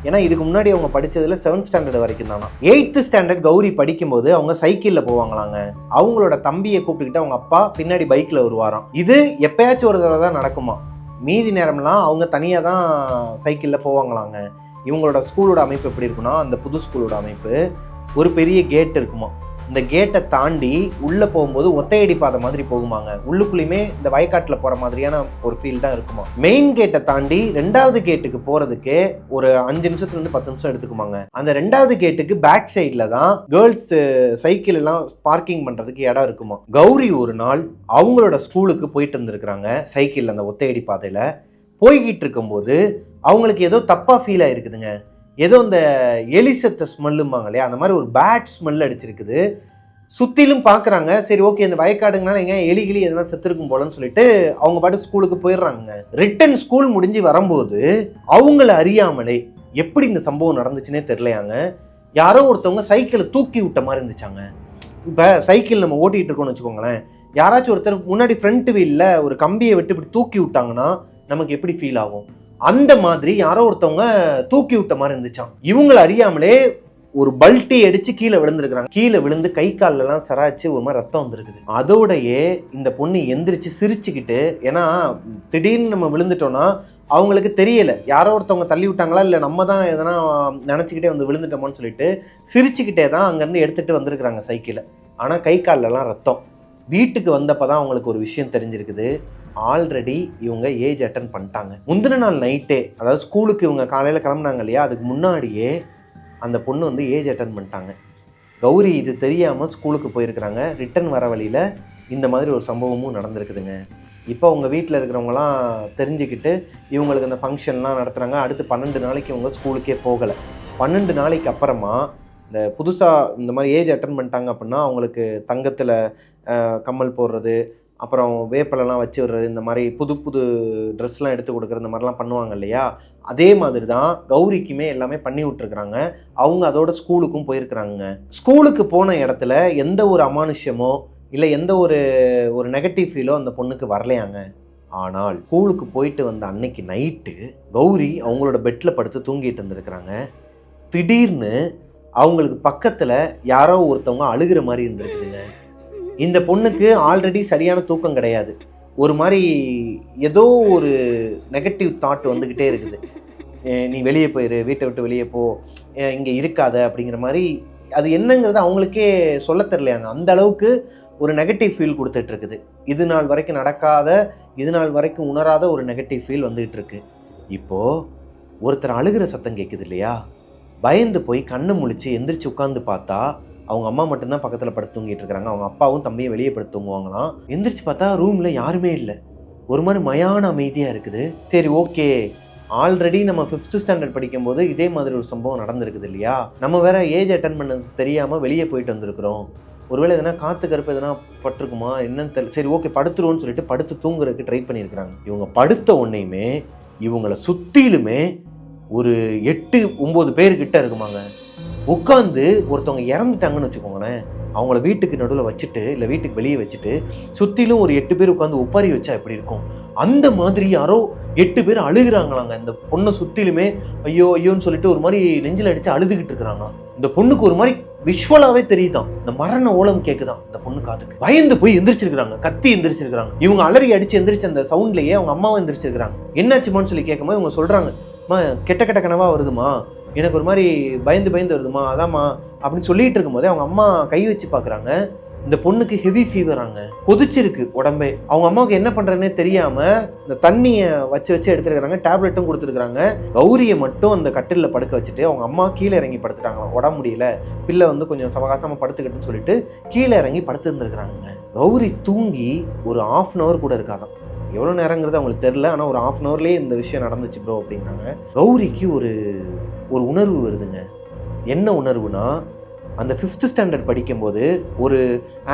ஏன்னா இதுக்கு முன்னாடி அவங்க படித்ததில் 7th ஸ்டாண்டர்ட் வரைக்கும் தானா. 8th ஸ்டாண்டர்ட் கௌரி படிக்கும்போது அவங்க சைக்கிளில் போவாங்களாங்க. அவங்களோட தம்பியை கூப்பிட்டுக்கிட்டு அவங்க அப்பா பின்னாடி பைக்கில் வருவாராம். இது எப்பயாச்சும் ஒரு தடவை தான் நடக்குமா, மீதி நேரம்லாம் அவங்க தனியாக தான் சைக்கிளில் போவாங்களாங்க. இவங்களோட ஸ்கூலோட அமைப்பு எப்படி இருக்குன்னா, அந்த புது ஸ்கூலோட அமைப்பு ஒரு பெரிய கேட் இருக்குமா. இந்த கேட்டை தாண்டி உள்ளே போகும்போது ஒத்தையடி பாதை மாதிரி போகுமாங்க. உள்ளுக்குள்ளேயுமே இந்த வயக்காட்டில் போகிற மாதிரியான ஒரு ஃபீல் தான் இருக்குமா. மெயின் கேட்டை தாண்டி 2வது கேட்டுக்கு போகிறதுக்கே ஒரு 5 நிமிஷத்துலேருந்து 10 நிமிஷம் எடுத்துக்குமாங்க. அந்த 2வது கேட்டுக்கு பேக் சைடில் தான் கேர்ள்ஸ் சைக்கிள் எல்லாம் பார்க்கிங் பண்ணுறதுக்கு இடம் இருக்குமா. கௌரி ஒரு நாள் அவங்களோட ஸ்கூலுக்கு போயிட்டு இருந்திருக்கிறாங்க சைக்கிளில். அந்த ஒத்தையடி பாதையில் போய்கிட்டு இருக்கும்போது அவங்களுக்கு ஏதோ தப்பாக ஃபீல் ஆகிருக்குதுங்க. ஏதோ இந்த எலிசத்த ஸ்மெல்லும்பாங்க இல்லையா, அந்த மாதிரி ஒரு பேட் ஸ்மெல் அடிச்சிருக்குது. சுத்திலும் பாக்குறாங்க. சரி ஓகே, இந்த வயக்காடுங்கனால எங்க எலிகிளி எதனா செத்துருக்கும் போலன்னு சொல்லிட்டு அவங்க பாட்டு ஸ்கூலுக்கு போயிடுறாங்க. ரிட்டன் ஸ்கூல் முடிஞ்சு வரும்போது அவங்கள அறியாமலே எப்படி இந்த சம்பவம் நடந்துச்சுன்னே தெரியலையாங்க, யாரோ ஒருத்தவங்க சைக்கிளை தூக்கி விட்ட மாதிரி இருந்துச்சாங்க. இப்ப சைக்கிள் நம்ம ஓட்டிட்டு இருக்கோம்னு வச்சுக்கோங்களேன், யாராச்சும் ஒருத்தர் முன்னாடி ஃப்ரண்ட் வீல்ல ஒரு கம்பியை விட்டு இப்படி தூக்கி விட்டாங்கன்னா நமக்கு எப்படி ஃபீல் ஆகும்? அந்த மாதிரி யாரோ ஒருத்தவங்க தூக்கி விட்ட மாதிரி இருந்துச்சான். இவங்களை அறியாமலே ஒரு பல்ட்டி அடிச்சு கீழே விழுந்துருக்காங்க. கீழே விழுந்து கை கால்ல எல்லாம் சராச்சு ஒரு மாதிரி ரத்தம் வந்துருக்குது. அதோடயே இந்த பொண்ணு எந்திரிச்சு சிரிச்சுக்கிட்டு, ஏன்னா திடீர்னு நம்ம விழுந்துட்டோம்னா அவங்களுக்கு தெரியல யாரோ ஒருத்தவங்க தள்ளி விட்டாங்களா இல்லை நம்ம தான் எதனா நினச்சிக்கிட்டே வந்து விழுந்துட்டோமோன்னு சொல்லிட்டு சிரிச்சுக்கிட்டே தான் அங்கேருந்து எடுத்துகிட்டு வந்திருக்கிறாங்க சைக்கிளை. ஆனால் கை கால்லலாம் ரத்தம். வீட்டுக்கு வந்தப்போ தான் அவங்களுக்கு ஒரு விஷயம் தெரிஞ்சிருக்குது, ஆல்ரெடி இவங்க ஏஜ் அட்டன் பண்ணிட்டாங்க. முந்தின நாள் நைட்டே, அதாவது ஸ்கூலுக்கு இவங்க காலையில் கிளம்புனாங்க இல்லையா, அதுக்கு முன்னாடியே அந்த பொண்ணு வந்து ஏஜ் அட்டன் பண்ணிட்டாங்க. கௌரி இது தெரியாமல் ஸ்கூலுக்கு போயிருக்கிறாங்க. ரிட்டன் வர வழியில் இந்த மாதிரி ஒரு சம்பவமும் நடந்திருக்குதுங்க. இப்போ உங்கள் வீட்டில் இருக்கிறவங்களாம் தெரிஞ்சுக்கிட்டு இவங்களுக்கு அந்த ஃபங்க்ஷன்லாம் நடத்துகிறாங்க. அடுத்து 12 நாளைக்கு இவங்க ஸ்கூலுக்கே போகலை. 12 நாளைக்கு அப்புறமா இந்த புதுசாக இந்த மாதிரி ஏஜ் அட்டன் பண்ணிட்டாங்க அப்படின்னா அவங்களுக்கு தங்கத்தில் கம்மல் போடுறது, அப்புறம் வேப்பலெல்லாம் வச்சு விடுறது, இந்த மாதிரி புது புது ட்ரெஸ்லாம் எடுத்து கொடுக்குறது, இந்த மாதிரிலாம் பண்ணுவாங்க இல்லையா, அதே மாதிரி தான் கௌரிக்குமே எல்லாமே பண்ணி விட்டுருக்குறாங்க. அவங்க அதோட ஸ்கூலுக்கும் போயிருக்கிறாங்க. ஸ்கூலுக்கு போன இடத்துல எந்த ஒரு அமானுஷ்யமோ இல்லை எந்த ஒரு நெகட்டிவ் ஃபீலோ அந்த பொண்ணுக்கு வரலையாங்க. ஆனால் ஸ்கூலுக்கு போயிட்டு வந்த அன்னைக்கு நைட்டு கௌரி அவங்களோட பெட்டில் படுத்து தூங்கிட்டு இருந்திருக்கிறாங்க. திடீர்னு அவங்களுக்கு பக்கத்தில் யாரோ ஒருத்தவங்க அழுகிற மாதிரி இருந்திருக்குதுங்க. இந்த பொண்ணுக்கு ஆல்ரெடி சரியான தூக்கம் கிடையாது. ஒரு மாதிரி ஏதோ ஒரு நெகட்டிவ் தாட் வந்துக்கிட்டே இருக்குது. நீ வெளியே போயிரு, வீட்டை விட்டு வெளியே போ, இங்கே இருக்காத அப்படிங்கிற மாதிரி. அது என்னங்கிறது அவங்களுக்கே சொல்ல தெரியலையாங்க. அந்த அளவுக்கு ஒரு நெகட்டிவ் ஃபீல் கொடுத்துட்டு இருக்குது. இது நாள் வரைக்கும் நடக்காத, இது நாள் வரைக்கும் உணராத ஒரு நெகட்டிவ் ஃபீல் வந்துகிட்டு இருக்கு. இப்போது ஒருத்தர் அழுகிற சத்தம் கேட்குது இல்லையா, பயந்து போய் கண்ணு முழிச்சு எந்திரிச்சு உட்காந்து பார்த்தா அவங்க அம்மா மட்டும்தான் பக்கத்தில் படுத்து தூங்கிட்டு இருக்கிறாங்க. அவங்க அப்பாவும் தம்பியும் வெளியே படுத்து தூங்குவாங்களாம். எந்திரிச்சு பார்த்தா ரூமில் யாருமே இல்லை. ஒரு மாதிரி மயான அமைதியாக இருக்குது. சரி ஓகே, ஆல்ரெடி நம்ம 5th ஸ்டாண்டர்ட் படிக்கும்போது இதே மாதிரி ஒரு சம்பவம் நடந்திருக்குது இல்லையா, நம்ம வேற ஏஜ் அட்டன் பண்ணது தெரியாமல் வெளியே போயிட்டு வந்திருக்கிறோம், ஒருவேளை எதனா காற்று கருப்பு எதனா பட்டிருக்குமா என்னன்னு தெரியல, சரி ஓகே படுத்துருவோன்னு சொல்லிட்டு படுத்து தூங்குறதுக்கு ட்ரை பண்ணியிருக்கிறாங்க. இவங்க படுத்த உடனேயுமே இவங்களை சுற்றிலுமே ஒரு 8-9 பேர்கிட்ட இருக்குமாங்க. உட்காந்து ஒருத்தவங்க இறந்துட்டாங்கன்னு வச்சுக்கோங்களேன், அவங்கள வீட்டுக்கு நடுவில் வச்சுட்டு இல்லை வீட்டுக்கு வெளியே வச்சுட்டு சுற்றிலும் ஒரு 8 பேர் உட்காந்து ஒப்பாரி வச்சா எப்படி இருக்கும், அந்த மாதிரி யாரோ 8 பேர் அழுகிறாங்களாங்க. இந்த பொண்ணை சுற்றிலுமே ஐயோ ஐயோன்னு சொல்லிட்டு ஒரு மாதிரி நெஞ்சில் அடித்து அழுதுகிட்டு இருக்கிறாங்க. இந்த பொண்ணுக்கு ஒரு மாதிரி விஷுவலாவே தெரியுதான், இந்த மரண ஓலம் கேக்குதான் இந்த பொண்ணு காதுக்கு. பயந்து போய் எந்திரிச்சிருக்காங்க, கத்தி எந்திரிச்சிருக்காங்க. இவங்க அலறி அடிச்சு எந்திரிச்ச அந்த சவுண்ட்லயே அவங்க அம்மாவும் எந்திரிச்சிருக்காங்க. என்னாச்சுமான்னு சொல்லி கேட்கும்போது இவங்க சொல்றாங்க, அம்மா கெட்ட கெட்ட கனவா வருதுமா, எனக்கு ஒரு மாதிரி பயந்து பயந்து வருதுமா, அதாம்மா அப்படின்னு சொல்லிட்டு இருக்கும்போதே அவங்க அம்மா கை வச்சு பாக்குறாங்க. இந்த பொண்ணுக்கு ஹெவி ஃபீவராங்க, கொதிச்சிருக்கு உடம்பே. அவங்க அம்மாவுக்கு என்ன பண்றதுன்னே தெரியாம இந்த தண்ணியை வச்சு எடுத்துருக்காங்க, டேப்லெட்டும் கொடுத்துருக்காங்க. கௌரியை மட்டும் அந்த கட்டிலில் படுக்க வச்சுட்டு அவங்க அம்மா கீழே இறங்கி படுத்துட்டாங்களாம். உடம்பு முடியல, பிள்ளை வந்து கொஞ்சம் சவகாசமா படுத்துக்கிட்டுன்னு சொல்லிட்டு கீழே இறங்கி படுத்து இருந்திருக்கிறாங்க. கௌரி தூங்கி ஒரு 1/2 hour கூட இருக்காதான். எவ்வளோ நேரங்கிறது அவங்களுக்கு தெரியல, ஆனால் ஒரு 1/2 hourலேயே இந்த விஷயம் நடந்துச்சு ப்ரோ அப்படிங்கிறாங்க. கௌரிக்கு ஒரு உணர்வு வருதுங்க. என்ன உணர்வுனா, அந்த 5th ஸ்டாண்டர்ட் படிக்கும்போது ஒரு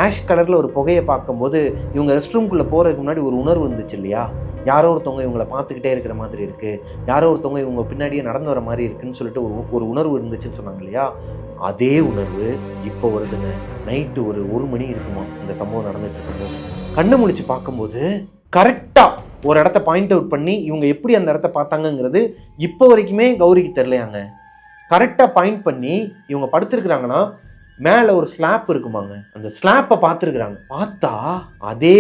ஆஷ் கலரில் ஒரு புகையை பார்க்கும்போது இவங்க ரெஸ்ட் ரூம்குள்ளே போகிறதுக்கு முன்னாடி ஒரு உணர்வு இருந்துச்சு இல்லையா, யாரோ ஒருத்தவங்க இவங்களை பார்த்துக்கிட்டே இருக்கிற மாதிரி இருக்குது, யாரோ ஒருத்தவங்க இவங்க பின்னாடியே நடந்து வர மாதிரி இருக்குன்னு சொல்லிட்டு ஒரு உணர்வு இருந்துச்சுன்னு சொன்னாங்க இல்லையா, அதே உணர்வு இப்போ வருதுங்க. நைட்டு ஒரு 1 மணி இருக்குமா இந்த சம்பவம் நடந்துட்டு இருக்கும்போது. கண்ணு முழிச்சு பார்க்கும்போது கரெக்டாக ஒரு இடத்த பாயிண்ட் அவுட் பண்ணி இவங்க எப்படி அந்த இடத்த பார்த்தாங்கங்கிறது இப்போ வரைக்குமே கௌரிக்கு தெரியலையாங்க. கரெக்டாக பாயிண்ட் பண்ணி இவங்க படுத்துருக்குறாங்கன்னா மேலே ஒரு ஸ்லாப் இருக்குமாங்க, அந்த ஸ்லாப்பை பார்த்துருக்குறாங்க. பார்த்தா அதே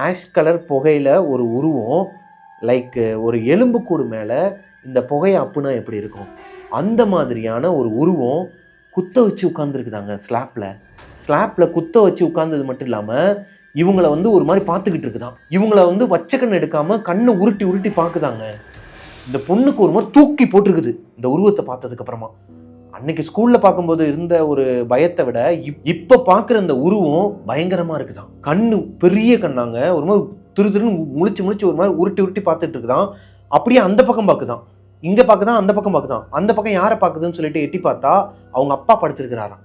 ஆஷ் கலர் புகையில் ஒரு உருவம், லைக் ஒரு எலும்புக்கூடு மேலே இந்த புகையை அப்புனா எப்படி இருக்கும் அந்த மாதிரியான ஒரு உருவம் குத்த வச்சு உட்காந்துருக்குதாங்க. ஸ்லாப்பில் குத்த வச்சு உட்கார்ந்தது மட்டும் இல்லாமல் இவங்களை வந்து ஒரு மாதிரி பார்த்துக்கிட்டு இருக்குதான். இவங்களை வந்து வச்ச கண்ணு எடுக்காமல் கண்ணை உருட்டி பார்க்குதாங்க. இந்த பொண்ணுக்கு ஒரு மாதிரி தூக்கி போட்டிருக்குது இந்த உருவத்தை பார்த்ததுக்கு அப்புறமா. அன்னைக்கு ஸ்கூல்ல பார்க்கும்போது இருந்த ஒரு பயத்தை விட இப்ப பார்க்குற இந்த உருவம் பயங்கரமா இருக்குதான். கண்ணு பெரிய கண்ணாங்க, ஒரு மாதிரி திருன்னு முழிச்சு ஒரு மாதிரி உருட்டி பார்த்துட்டு இருக்குதான். அப்படியே அந்த பக்கம் பார்க்குதான், இங்க பார்க்குதான், அந்த பக்கம் பார்க்குதான். அந்த பக்கம் யாரை பார்க்குதுன்னு சொல்லிட்டு எட்டி பார்த்தா அவங்க அப்பா படுத்திருக்கிறாராம்.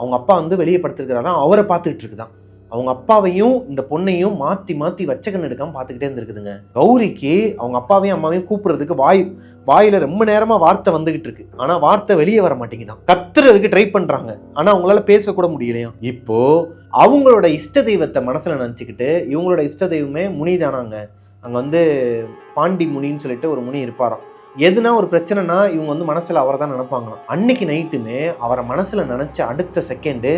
அவங்க அப்பா வந்து வெளியே படுத்திருக்கிறாராம், அவரை பார்த்துக்கிட்டு இருக்குதான். அவங்க அப்பாவையும் இந்த பொண்ணையும் மாற்றி மாற்றி வச்சக்கன்னு எடுக்காமல் பார்த்துக்கிட்டே இருந்திருக்குதுங்க. கௌரிக்கு அவங்க அப்பாவையும் அம்மாவையும் கூப்பிடுறதுக்கு வாயில ரொம்ப நேரமாக வார்த்தை வந்துகிட்டு இருக்கு. ஆனால் வார்த்தை வெளியே வர மாட்டேங்குதான். கத்துறதுக்கு ட்ரை பண்ணுறாங்க, ஆனால் அவங்களால பேசக்கூட முடியலையா. இப்போ அவங்களோட இஷ்ட தெய்வத்தை மனசில் நினச்சிக்கிட்டு, இவங்களோட இஷ்ட தெய்வமே முனி தானாங்க. அங்கே வந்து பாண்டி முனின்னு சொல்லிட்டு ஒரு முனி இருப்பாராம். எதுனா ஒரு பிரச்சனைனா இவங்க வந்து மனசில் அவரை தான் நினைப்பாங்களாம். அன்னைக்கு நைட்டுமே அவரை மனசில் நினச்ச அடுத்த செகண்டு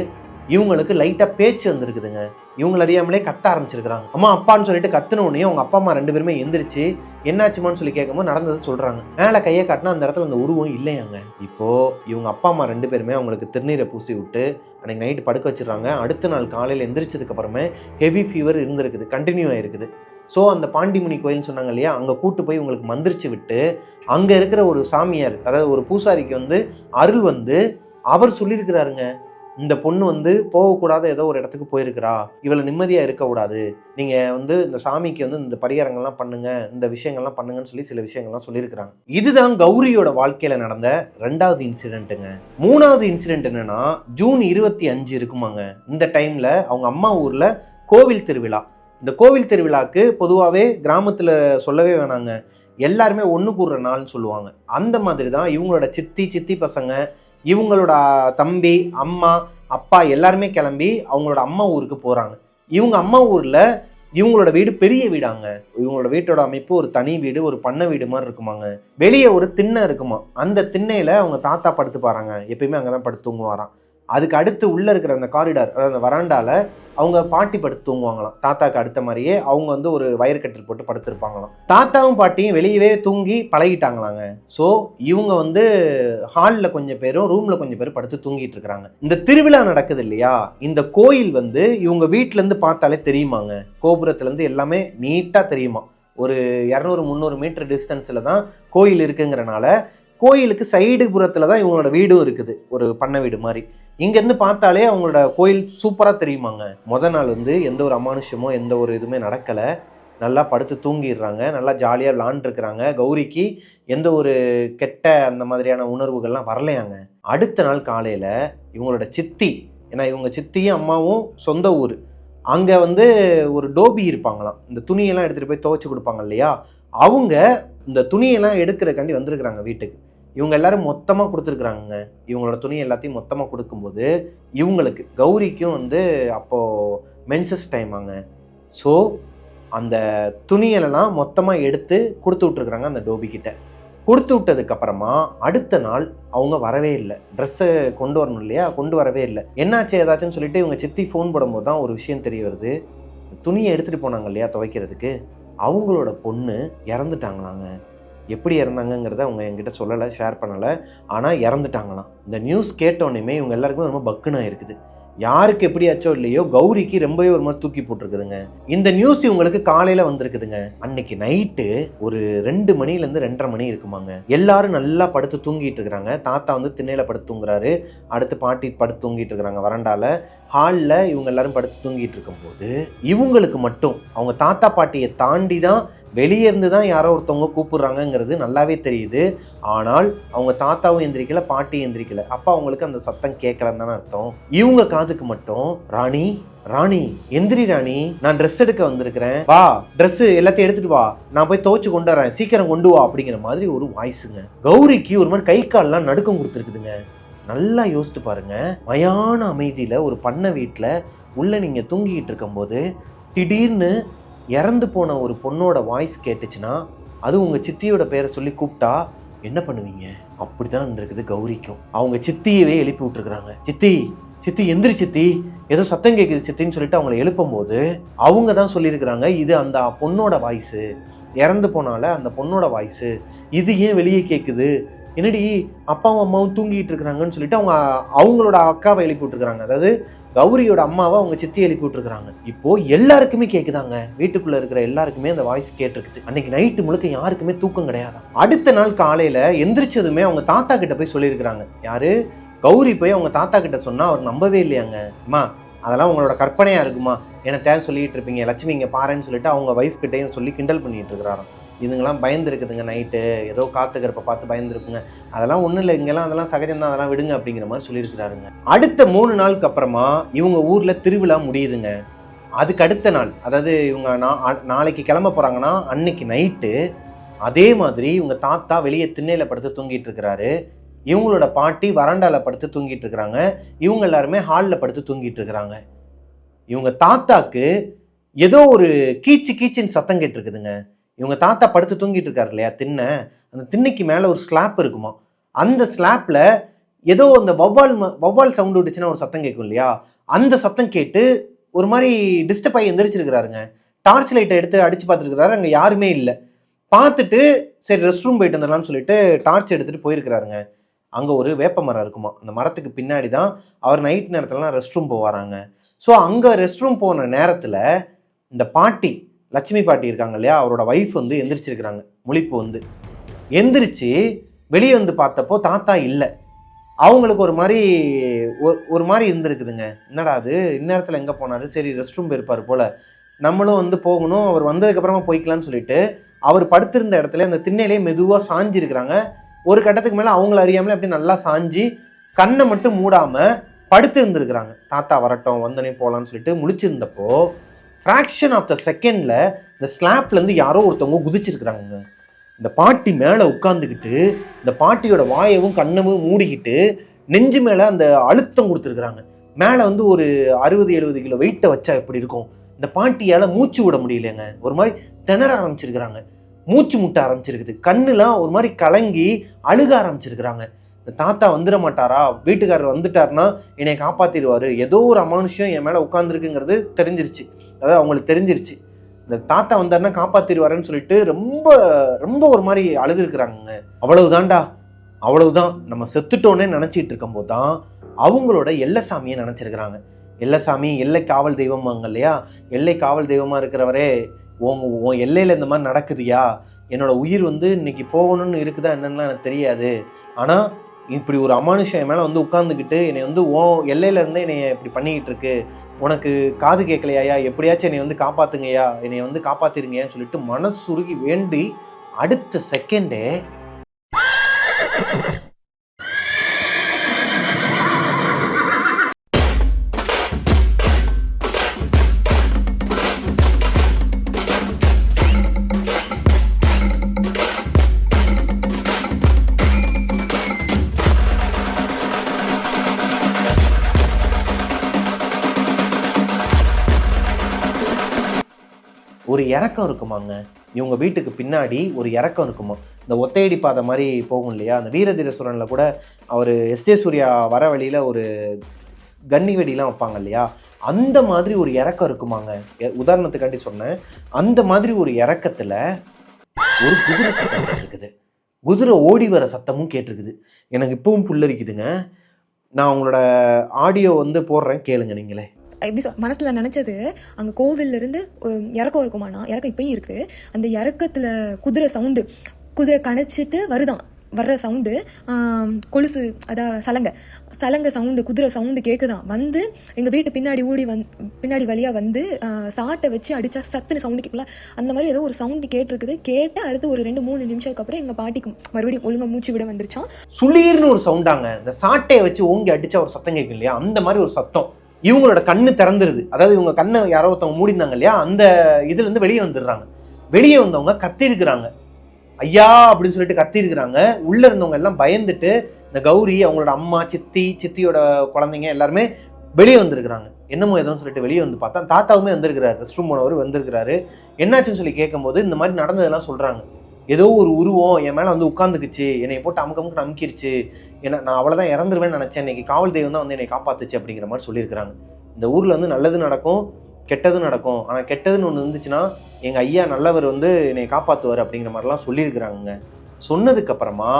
இவங்களுக்கு லைட்டாக பேச்சு வந்துருக்குதுங்க. இவங்களை அறியாமலே கத்த ஆரம்பிச்சிருக்கிறாங்க. அம்மா அப்பான்னு சொல்லிட்டு கத்துன உடனே அவங்க அப்பா அம்மா 2 பேருமே எந்திரிச்சு என்னாச்சுமான்னு சொல்லி கேட்கும்போது நடந்ததை சொல்றாங்க. மேலே கையை காட்டினா அந்த இடத்துல அந்த உருவம் இல்லையாங்க. இப்போ இவங்க அப்பா அம்மா 2 பேருமே அவங்களுக்கு திருநீரை பூசி விட்டு அன்னைக்கு நைட்டு படுக்க வச்சிடுறாங்க. அடுத்த நாள் காலையில் எந்திரிச்சதுக்கு அப்புறமே ஹெவி ஃபீவர் இருந்திருக்குது, கண்டினியூ ஆயிருக்குது. ஸோ அந்த பாண்டிமுனி கோயில்னு சொன்னாங்க இல்லையா, அங்கே கூட்டு போய் உங்களுக்கு மந்திரிச்சு விட்டு அங்கே இருக்கிற ஒரு சாமியார், அதாவது ஒரு பூசாரிக்கு வந்து அருள் வந்து அவர் சொல்லியிருக்கிறாருங்க, இந்த பொண்ணு வந்து போகக்கூடாத ஏதோ ஒரு இடத்துக்கு போயிருக்கிறா, இவளை நிம்மதியாக இருக்கக்கூடாது, நீங்கள் வந்து இந்த சாமிக்கு வந்து இந்த பரிகாரங்கள்லாம் பண்ணுங்க, இந்த விஷயங்கள்லாம் பண்ணுங்கன்னு சொல்லி சில விஷயங்கள்லாம் சொல்லியிருக்கிறாங்க. இதுதான் கௌரியோட வாழ்க்கையில் நடந்த 2வது இன்சிடென்ட்டுங்க. 3வது இன்சிடென்ட் என்னன்னா, ஜூன் 25 இருக்குமாங்க. இந்த டைமில் அவங்க அம்மா ஊரில் கோவில் திருவிழா. இந்த கோவில் திருவிழாக்கு பொதுவாகவே கிராமத்தில் சொல்லவே வேணாங்க, எல்லாருமே ஒன்று கூடுற நாள்னு சொல்லுவாங்க. அந்த மாதிரி தான் இவங்களோட சித்தி பசங்க, இவங்களோட தம்பி, அம்மா, அப்பா எல்லாருமே கிளம்பி அவங்களோட அம்மா ஊருக்கு போகிறாங்க. இவங்க அம்மா ஊரில் இவங்களோட வீடு பெரிய வீடாங்க. இவங்களோட வீட்டோட அமைப்பு ஒரு தனி வீடு, ஒரு பண்ணை வீடு மாதிரி இருக்குமாங்க. வெளியே ஒரு திண்ணை இருக்குமா. அந்த திண்ணையில் அவங்க தாத்தா படுத்து பாருங்க, எப்பயுமே அங்கே தான் படுத்து தூங்குவாராம். அதுக்கு அடுத்து உள்ளே இருக்கிற அந்த காரிடார், அதாவது அந்த வராண்டாவில் அவங்க பாட்டி படுத்து தூங்குவாங்களாம். தாத்தாக்கு அடுத்த மாதிரியே அவங்க வந்து ஒரு வயர் கட்டில் போட்டு படுத்துருப்பாங்களாம். தாத்தாவும் பாட்டியும் வெளியவே தூங்கி பழகிட்டாங்களாங்க. ஸோ இவங்க வந்து ஹாலில் கொஞ்சம் பேரும் ரூமில் கொஞ்சம் பேரும் படுத்து தூங்கிட்டு இருக்கிறாங்க. இந்த திருவிழா நடக்குது இல்லையா, இந்த கோயில் வந்து இவங்க வீட்டிலேருந்து பார்த்தாலே தெரியுமாங்க. கோபுரத்துலேருந்து எல்லாமே நீட்டாக தெரியுமா. ஒரு 200-300 மீட்டர் டிஸ்டன்ஸில் தான் கோயில் இருக்குங்கிறனால கோயிலுக்கு சைடு புறத்தில் தான் இவங்களோட வீடும் இருக்குது, ஒரு பண்ணை வீடு மாதிரி. இங்கேருந்து பார்த்தாலே அவங்களோட கோயில் சூப்பராக தெரியுமாங்க. மொதல் நாள் வந்து எந்த ஒரு அமானுஷமோ எந்த ஒரு இதுவுமே நடக்கலை. நல்லா படுத்து தூங்கிடுறாங்க, நல்லா ஜாலியாக விளாண்டுருக்குறாங்க. கௌரிக்கு எந்த ஒரு கெட்ட அந்த மாதிரியான உணர்வுகள்லாம் வரலையாங்க. அடுத்த நாள் காலையில் இவங்களோட சித்தி, ஏன்னா இவங்க சித்தியும் அம்மாவும் சொந்த ஊர், அங்கே வந்து ஒரு டோபி இருப்பாங்களாம். இந்த துணியெல்லாம் எடுத்துகிட்டு போய் துவைச்சி கொடுப்பாங்க இல்லையா, அவங்க இந்த துணியெல்லாம் எடுக்கிறக்காண்டி வந்திருக்கிறாங்க வீட்டுக்கு. இவங்க எல்லாரும் மொத்தமாக கொடுத்துருக்குறாங்க. இவங்களோட துணி எல்லாத்தையும் மொத்தமாக கொடுக்கும்போது இவங்களுக்கு கௌரிக்கும் வந்து அப்போது மென்சஸ் டைம் ஆங்க. ஸோ அந்த துணியெல்லாம் மொத்தமாக எடுத்து கொடுத்து விட்ருக்குறாங்க அந்த டோபிக்கிட்ட. கொடுத்து விட்டதுக்கப்புறமா அடுத்த நாள் அவங்க வரவே இல்லை. ட்ரெஸ்ஸை கொண்டு வரணும் இல்லையா, கொண்டு வரவே இல்லை. என்னாச்சு ஏதாச்சுன்னு சொல்லிட்டு இவங்க சித்தி ஃபோன் போடும்போது தான் ஒரு விஷயம் தெரிய வருது. துணியை எடுத்துகிட்டு போனாங்க இல்லையா துவைக்கிறதுக்கு, அவங்களோட பொண்ணு இறந்துட்டாங்களாங்க. எப்படி இறந்தாங்கங்கிறத அவங்க என்கிட்ட சொல்லலை, ஷேர் பண்ணலை, ஆனால் இறந்துட்டாங்களாம். இந்த நியூஸ் கேட்டோன்னே இவங்க எல்லாருக்குமே ரொம்ப பக்குன்னு இருக்குது. யாருக்கு எப்படியாச்சோ இல்லையோ கௌரிக்கு ரொம்பவே ஒரு மாதிரி தூக்கி போட்டிருக்குதுங்க. இந்த நியூஸ் இவங்களுக்கு காலையில் வந்திருக்குதுங்க. அன்னைக்கு நைட்டு ஒரு 2 மணிலேருந்து 2:30 மணி இருக்குமாங்க. எல்லாரும் நல்லா படுத்து தூங்கிட்டு இருக்கிறாங்க. தாத்தா வந்து திண்ணையில் படுத்து தூங்குறாரு, அடுத்து பாட்டி படுத்து தூங்கிட்டு இருக்கிறாங்க வராண்டால. ஹாலில் இவங்க எல்லாரும் படுத்து தூங்கிட்டு இருக்கும்போது இவங்களுக்கு மட்டும் அவங்க தாத்தா பாட்டியை தாண்டி தான் வெளியே இருந்து தான் யாரோ ஒருத்தவங்க கூப்பிடுறாங்கங்கிறது நல்லாவே தெரியுது. ஆனால் அவங்க தாத்தாவும் எந்திரிக்கல, பாட்டியும் எந்திரிக்கல. அப்போ அவங்களுக்கு அந்த சத்தம் கேட்கலன்னு தானே அர்த்தம். இவங்க காதுக்கு மட்டும் ராணி ராணி எந்திரி ராணி, நான் ட்ரெஸ் எடுக்க வந்திருக்கிறேன், வா ட்ரெஸ் எல்லாத்தையும் எடுத்துட்டு வா, நான் போய் துவைச்சு கொண்டு வரேன், சீக்கிரம் கொண்டு வா அப்படிங்கிற மாதிரி ஒரு வாய்ஸுங்க. கௌரிக்கு ஒரு மாதிரி கை கால்லாம் நடுக்கம் கொடுத்துருக்குதுங்க. நல்லா யோசித்து பாருங்க, மயான அமைதியில் ஒரு பண்ணை வீட்டில் உள்ள நீங்கள் தூங்கிக்கிட்டு இருக்கும்போது திடீர்னு இறந்து போன ஒரு பொண்ணோட வாய்ஸ் கேட்டுச்சுன்னா, அது உங்கள் சித்தியோட பேரை சொல்லி கூப்பிட்டா என்ன பண்ணுவீங்க? அப்படி தான் இருந்திருக்குது கௌரிக்கும். அவங்க சித்தியவே எழுப்பி விட்டுருக்குறாங்க. சித்தி சித்தி எந்திரி சித்தி, ஏதோ சத்தம் கேட்குது சித்தின்னு சொல்லிட்டு அவங்கள எழுப்பும் போது அவங்க தான் சொல்லியிருக்கிறாங்க, இது அந்த பொண்ணோட வாய்ஸு, இறந்து போனால அந்த பொண்ணோட வாய்ஸு, இது ஏன் வெளியே கேட்குது, என்னடி அப்பாவும் அம்மாவும் தூங்கிட்டு இருக்கிறாங்கன்னு சொல்லிட்டு அவங்களோட அக்காவை எழுப்பி விட்டுருக்குறாங்க. அதாவது கௌரியோட அம்மாவை அவங்க சித்தி எழுப்பி விட்டுருக்குறாங்க. இப்போ எல்லாருக்குமே கேட்குதாங்க, வீட்டுக்குள்ள இருக்கிற எல்லாருக்குமே அந்த வாய்ஸ் கேட்டிருக்குது. அன்னைக்கு நைட்டு முழுக்க யாருக்குமே தூக்கம் கிடையாதான். அடுத்த நாள் காலையில எந்திரிச்சதுமே அவங்க தாத்தா கிட்ட போய் சொல்லியிருக்கிறாங்க. யாரு? கௌரி போய் அவங்க தாத்தா கிட்ட சொன்னா அவர் நம்பவே இல்லையாங்க. அம்மா அதெல்லாம் உங்களோட கற்பனையா இருக்குமா, என்ன தேவை சொல்லிட்டு இருப்பீங்க, லட்சுமி இங்க பாருன்னு சொல்லிட்டு அவங்க வைஃப் கிட்டையும் சொல்லி கிண்டல் பண்ணிட்டு இருக்கிறாராம். இதுங்கெல்லாம் பயந்துருக்குதுங்க, நைட்டு ஏதோ காத்துக்கிறப்ப பார்த்து பயந்துருக்குங்க, அதெல்லாம் ஒன்றும் இல்லை, இங்கெல்லாம் அதெல்லாம் சகஜம்தான், அதெல்லாம் விடுங்க அப்படிங்கிற மாதிரி சொல்லியிருக்கிறாருங்க. அடுத்த 3 நாளுக்கு அப்புறமா இவங்க ஊரில் திருவிழா முடியுதுங்க. அதுக்கு அடுத்த நாள், அதாவது இவங்க நாளைக்கு கிளம்ப போகிறாங்கன்னா அன்னைக்கு நைட்டு அதே மாதிரி இவங்க தாத்தா வெளியே திண்ணையில் படுத்து தூங்கிட்டு இருக்கிறாரு, இவங்களோட பாட்டி வராண்டாவில் படுத்து தூங்கிட்டு இருக்கிறாங்க, இவங்க எல்லாருமே ஹாலில் படுத்து தூங்கிட்டு இருக்கிறாங்க. இவங்க தாத்தாக்கு ஏதோ ஒரு கீச்சின்னு சத்தம் கேட்டுருக்குதுங்க. இவங்க தாத்தா படுத்து தூங்கிட்டு இருக்காரு இல்லையா திண்ணை, அந்த திண்ணைக்கு மேலே ஒரு ஸ்லாப் இருக்குமா, அந்த ஸ்லாப்பில் ஏதோ அந்த வவ்வால் சவுண்டு விட்டுச்சுன்னா ஒரு சத்தம் கேட்கும் இல்லையா, அந்த சத்தம் கேட்டு ஒரு மாதிரி டிஸ்டர்ப் ஆகி எந்திரிச்சிருக்கிறாருங்க. டார்ச் லைட்டை எடுத்து அடித்து பார்த்துருக்கிறாரு, அங்கே யாருமே இல்லை. பார்த்துட்டு சரி ரெஸ்ட் ரூம் போயிட்டு வந்துடலாம்னு சொல்லிட்டு டார்ச் எடுத்துகிட்டு போயிருக்கிறாருங்க. அங்கே ஒரு வேப்ப மரம் இருக்குமா, அந்த மரத்துக்கு பின்னாடி தான் அவர் நைட் நேரத்துலலாம் ரெஸ்ட் ரூம் போவாராங்க. ஸோ அங்கே ரெஸ்ட் ரூம் போன நேரத்தில் இந்த பாட்டி, லட்சுமி பாட்டி இருக்காங்க இல்லையா, அவரோட ஒய்ஃப் வந்து எந்திரிச்சிருக்கிறாங்க. முழிப்பு வந்து எந்திரிச்சு வெளியே வந்து பார்த்தப்போ தாத்தா இல்லை. அவங்களுக்கு ஒரு மாதிரி இருந்திருக்குதுங்க. என்னடா அது இந்நேரத்தில் எங்கே போனார், சரி ரெஸ்ட் ரூம் போயிருப்பார் போல், நம்மளும் வந்து போகணும், அவர் வந்ததுக்கப்புறமா போய்க்கலான்னு சொல்லிட்டு அவர் படுத்திருந்த இடத்துல அந்த திண்ணையிலே மெதுவாக சாஞ்சிருக்கிறாங்க. ஒரு கட்டத்துக்கு மேலே அவங்கள அறியாமலே அப்படி நல்லா சாஞ்சி கண்ணை மட்டும் மூடாமல் படுத்து இருந்திருக்கிறாங்க. தாத்தா வரட்டும் வந்தனே போகலான்னு சொல்லிட்டு முழிச்சிருந்தப்போ ஃப்ராக்ஷன் ஆஃப் த செகண்டில் இந்த ஸ்லாப்லேருந்து யாரோ ஒருத்தவங்க குதிச்சிருக்கிறாங்க. இந்த பாட்டி மேலே உட்காந்துக்கிட்டு இந்த பாட்டியோட வாயவும் கண்ணமும் மூடிக்கிட்டு நெஞ்சு மேலே அந்த அழுத்தம் கொடுத்துருக்குறாங்க. மேலே வந்து ஒரு 60-70 கிலோ வெயிட்டை வச்சா எப்படி இருக்கும், இந்த பாட்டியால் மூச்சு விட முடியலைங்க. ஒரு மாதிரி திணற ஆரம்பிச்சிருக்கிறாங்க, மூச்சு முட்ட ஆரம்பிச்சிருக்குது, கண்ணுலாம் ஒரு மாதிரி கலங்கி அழுக ஆரம்பிச்சிருக்கிறாங்க. இந்த தாத்தா வந்துட மாட்டாரா, வீட்டுக்காரர் வந்துட்டாருன்னா என்னை காப்பாற்றிடுவார், ஏதோ ஒரு அமானுஷம் என் மேலே உட்காந்துருக்குங்கிறது தெரிஞ்சிருச்சு. அதாவது அவங்களுக்கு தெரிஞ்சிருச்சு, இந்த தாத்தா வந்தாருன்னா காப்பாற்றிடுவாருன்னு சொல்லிட்டு ரொம்ப ரொம்ப ஒரு மாதிரி அழுதுருக்குறாங்க. அவ்வளவுதான் நம்ம செத்துட்டோன்னே நினச்சிட்டு இருக்கும்போது தான் அவங்களோட எல்லைசாமியை நினச்சிருக்கிறாங்க. எல்லைசாமி எல்லை காவல் தெய்வமாங்க இல்லையா, எல்லை காவல் தெய்வமாக இருக்கிறவரே, உன் எல்லையில் இந்த மாதிரி நடக்குதுயா, என்னோட உயிர் வந்து இன்னைக்கு போகணும்னு இருக்குதா என்னன்னா எனக்கு தெரியாது, ஆனால் இப்படி ஒரு அமானுஷம் என் மேலே வந்து உட்காந்துக்கிட்டு என்னை வந்து எல்லையில இருந்தே என்னை இப்படி பண்ணிக்கிட்டு இருக்கு, உனக்கு காது கேட்கலையா, எப்படியாச்சும் என்னை வந்து காப்பாத்துங்கய்யா, என்னை வந்து காப்பாத்திருங்கன்னு சொல்லிட்டு மனசுருகி வேண்டி அடுத்த செகண்டே ஒரு இறக்கம் இருக்குமாங்க. இவங்க வீட்டுக்கு பின்னாடி ஒரு இறக்கம் இருக்குமா, இந்த ஒத்தையடி பாதை மாதிரி போகும் இல்லையா, அந்த வீரதீரசுரனில் கூட அவர் எஸ்டே சூர்யா வர வழியில் ஒரு கன்னி வெடிலாம் வைப்பாங்க இல்லையா, அந்த மாதிரி ஒரு இறக்கம் இருக்குமாங்க. உதாரணத்துக்காண்டி சொன்னேன், அந்த மாதிரி ஒரு இறக்கத்தில் ஒரு குதிரை சத்தம் கேட்டிருக்குது, குதிரை ஓடி வர சத்தமும் கேட்டிருக்குது. எனக்கு இப்பவும் புல்லரிக்குதுங்க. நான் உங்களோட ஆடியோ வந்து போடுறேன், கேளுங்க நீங்களே. எப்படி மனசில் நினச்சது, அங்கே கோவிலிருந்து ஒரு இறக்கம் இருக்குமாண்ணா, இறக்கம் இப்பயும் இருக்குது, அந்த இறக்கத்தில் குதிரை சவுண்டு, குதிரை கணைச்சிட்டு வர்ற சவுண்டு, கொலுசு அதான் சலங்கை சவுண்டு, குதிரை சவுண்டு கேட்குதான், வந்து எங்கள் வீட்டு பின்னாடி வழியாக வந்து சாட்டை வச்சு அடித்தா சத்துன்னு சவுண்டு கேட்கல, அந்த மாதிரி ஏதோ ஒரு சவுண்டு கேட்டிருக்குது. கேட்டு அடுத்து ஒரு 2-3 நிமிஷத்துக்கு அப்புறம் எங்கள் பாட்டிக்கு மறுபடியும் ஒழுங்காக மூச்சு விட வந்துருச்சான். சுளீர்னு ஒரு சவுண்டாங்க, இந்த சாட்டையை வச்சு ஓங்கி அடித்தா ஒரு சத்தம் கேட்கும் இல்லையா, அந்த மாதிரி ஒரு சத்தம். இவங்களோட கண்ணு திறந்துருது, அதாவது இவங்க கண்ணை யாரோ ஒருத்தவங்க மூடினாங்க இல்லையா, அந்த இதுலேருந்து வெளியே வந்துடுறாங்க. வெளியே வந்தவங்க கத்திருக்கிறாங்க, ஐயா அப்படின்னு சொல்லிட்டு கத்திருக்கிறாங்க. உள்ளே இருந்தவங்க எல்லாம் பயந்துட்டு இந்த கௌரி, அவங்களோட அம்மா, சித்தியோட குழந்தைங்க எல்லாருமே வெளியே வந்திருக்கிறாங்க. என்னமோ ஏதோன்னு சொல்லிட்டு வெளியே வந்து பார்த்தா தாத்தாவுமே வந்திருக்கிறாரு, ரெஸ்ட் ரூம் போனவர் வந்திருக்கிறாரு. என்னாச்சுன்னு சொல்லி கேட்கும்போது இந்த மாதிரி நடந்ததெல்லாம் சொல்கிறாங்க. ஏதோ ஒரு உருவம் என் மேலே வந்து உட்காந்துக்குச்சு, என்னை போட்டு அமுக்கு அமுக்கிருச்சு, நான் அவ்வளோதான் இறந்துருவேன்னு நினச்சேன், இன்னைக்கு காவல் தெய்வம் தான் வந்து என்னை காப்பாத்துச்சு அப்படிங்கிற மாதிரி சொல்லியிருக்கிறாங்க. இந்த ஊரில் வந்து நல்லது நடக்கும், கெட்டதும் நடக்கும், ஆனால் கெட்டதுன்னு ஒன்று இருந்துச்சுன்னா எங்கள் ஐயா நல்லவர் வந்து என்னை காப்பாற்றுவார் அப்படிங்கிற மாதிரிலாம் சொல்லியிருக்கிறாங்க. சொன்னதுக்கப்புறமா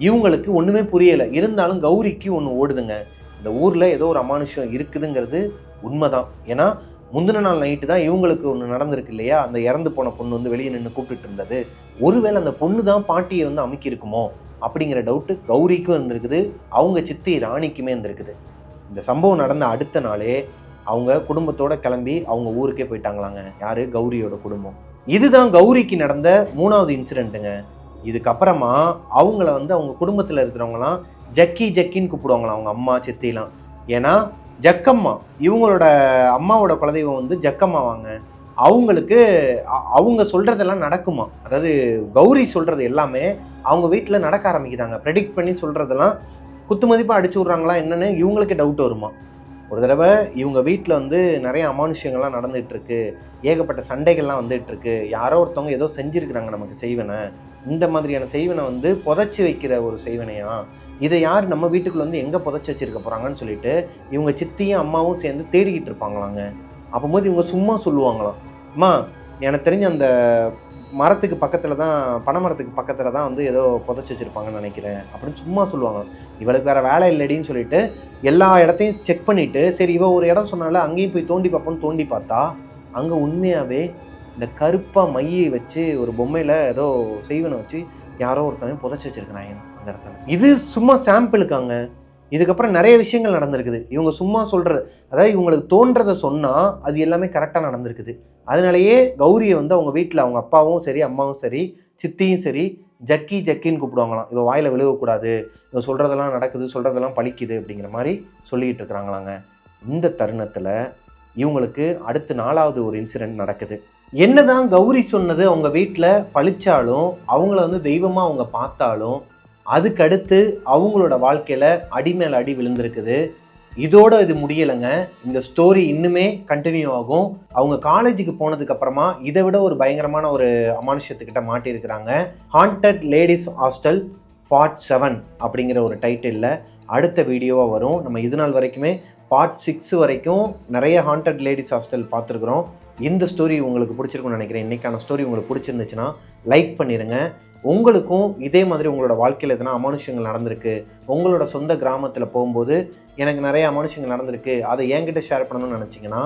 இவங்களுக்கு ஒன்றுமே புரியலை. இருந்தாலும் கௌரிக்கு ஒன்று ஓடுதுங்க, இந்த ஊரில் ஏதோ ஒரு அமானுஷம் இருக்குதுங்கிறது உண்மைதான். ஏன்னா முந்தின நாள் நைட்டு தான் இவங்களுக்கு ஒன்று நடந்திருக்கு இல்லையா, அந்த இறந்து போன பொண்ணு வந்து வெளியே நின்று கூப்பிட்டு இருந்தது. ஒருவேளை அந்த பொண்ணு தான் பாட்டியை வந்து அமுக்கியிருக்குமோ அப்படிங்கிற டவுட்டு கௌரிக்கும் இருந்திருக்குது, அவங்க சித்தி ராணிக்குமே இருந்திருக்குது. இந்த சம்பவம் நடந்த அடுத்த நாளே அவங்க குடும்பத்தோட கிளம்பி அவங்க ஊருக்கே போயிட்டாங்களாங்க. யாரு? கௌரியோட குடும்பம். இதுதான் கௌரிக்கு நடந்த 3வது இன்சிடென்ட்டுங்க. இதுக்கப்புறமா அவங்கள வந்து அவங்க குடும்பத்தில் இருக்கிறவங்களாம் ஜக்கின்னு கூப்பிடுவாங்களாம், அவங்க அம்மா சித்திலாம். ஏன்னா ஜக்கம்மா, இவங்களோட அம்மாவோட குலதெய்வம் வந்து ஜக்கம்மாவாங்க. அவங்களுக்கு அவங்க சொல்றதெல்லாம் நடக்குமா, அதாவது கௌரி சொல்றது எல்லாமே அவங்க வீட்டில் நடக்க ஆரம்பிக்குதாங்க. ப்ரெடிக்ட் பண்ணி சொல்றதெல்லாம் குத்துமதிப்பாக அடிச்சு விட்றாங்களா என்னன்னு இவங்களுக்கே டவுட் வருமா. ஒரு தடவை இவங்க வீட்டில் வந்து நிறைய அமானுஷ்யங்கள்லாம் நடந்துகிட்டு இருக்கு, ஏகப்பட்ட சண்டைகள்லாம் வந்துட்டு இருக்கு, யாரோ ஒருத்தவங்க ஏதோ செஞ்சுருக்குறாங்க நமக்கு செய்வனை, இந்த மாதிரியான செய்வனை வந்து புதைச்சி வைக்கிற ஒரு செய்வனையா, இதை யார் நம்ம வீட்டுக்குள்ள வந்து எங்கே புதைச்சி வச்சிருக்க போகிறாங்கன்னு சொல்லிட்டு இவங்க சித்தியும் அம்மாவும் சேர்ந்து தேடிக்கிட்டு இருப்பாங்களாங்க. அப்போது இவங்க சும்மா சொல்லுவாங்களாம், அம்மா எனக்கு தெரிஞ்ச அந்த மரத்துக்கு பக்கத்தில் தான், பனைமரத்துக்கு பக்கத்தில் தான் வந்து ஏதோ புதைச்சி வச்சுருப்பாங்கன்னு நினைக்கிறேன் அப்படின்னு சும்மா சொல்லுவாங்க. இவளுக்கு வேறு வேலை இல்லடின்னு சொல்லிட்டு எல்லா இடத்தையும் செக் பண்ணிவிட்டு, சரி இவள் ஒரு இடம் சொன்னால அங்கேயும் போய் தோண்டி பார்ப்போன்னு தோண்டி பார்த்தா அங்கே உண்மையாகவே இந்த கருப்பாக மையை வச்சு ஒரு பொம்மையில் ஏதோ செய்வனை வச்சு யாரோ ஒருத்தவங்க புதைச்சி வச்சுருக்கிறாங்க அந்த இடத்துல. இது சும்மா சாம்பிளுக்காங்க. இதுக்கப்புறம் நிறைய விஷயங்கள் நடந்திருக்குது. இவங்க சும்மா சொல்கிறது, அதாவது இவங்களுக்கு தோன்றதை சொன்னால் அது எல்லாமே கரெக்டாக நடந்திருக்குது. அதனாலேயே கௌரியை வந்து அவங்க வீட்டில் அவங்க அப்பாவும் சரி அம்மாவும் சரி சித்தியும் சரி ஜக்கின்னு கூப்பிடுவாங்களாம். இவள் வாயில் விழுகக்கூடாது, இவன் சொல்கிறதெல்லாம் நடக்குது, சொல்கிறதெல்லாம் பழிக்குது அப்படிங்கிற மாதிரி சொல்லிக்கிட்டு இருக்கிறாங்களாங்க. இந்த தருணத்தில் இவங்களுக்கு அடுத்து 4வது ஒரு இன்சிடெண்ட் நடக்குது. என்னதான் கௌரி சொன்னது அவங்க வீட்டில் பழிச்சாலும், அவங்கள வந்து தெய்வமாக அவங்க பார்த்தாலும், அதுக்கடுத்து அவங்களோட வாழ்க்கையில் அடி மேல் அடி விழுந்திருக்குது. இதோட இது முடியலைங்க. இந்த ஸ்டோரி இன்னுமே கண்டினியூ ஆகும். அவங்க காலேஜுக்கு போனதுக்கு அப்புறமா இதை விட ஒரு பயங்கரமான ஒரு அமானுஷ்யத்துக்கிட்ட மாட்டியிருக்கிறாங்க. ஹாண்டட் லேடிஸ் ஹாஸ்டல் பார்ட் 7 அப்படிங்கிற ஒரு டைட்டிலில் அடுத்த வீடியோவாக வரும். நம்ம இது நாள் வரைக்குமே பார்ட் 6 வரைக்கும் நிறைய ஹாண்டட் லேடிஸ் ஹாஸ்டல் பார்த்துருக்குறோம். இந்த ஸ்டோரி உங்களுக்கு பிடிச்சிருக்குன்னு நினைக்கிறேன். இன்றைக்கான ஸ்டோரி உங்களுக்கு பிடிச்சிருந்துச்சுன்னா லைக் பண்ணிடுங்க. உங்களுக்கும் இதே மாதிரி உங்களோட வாழ்க்கையில் எதனா அமானுஷ்யங்கள் நடந்திருக்கு, உங்களோட சொந்த கிராமத்தில் போகும்போது எனக்கு நிறைய அமானுஷ்யங்கள் நடந்திருக்கு, அதை என்கிட்ட ஷேர் பண்ணணும்னு நினச்சிங்கன்னா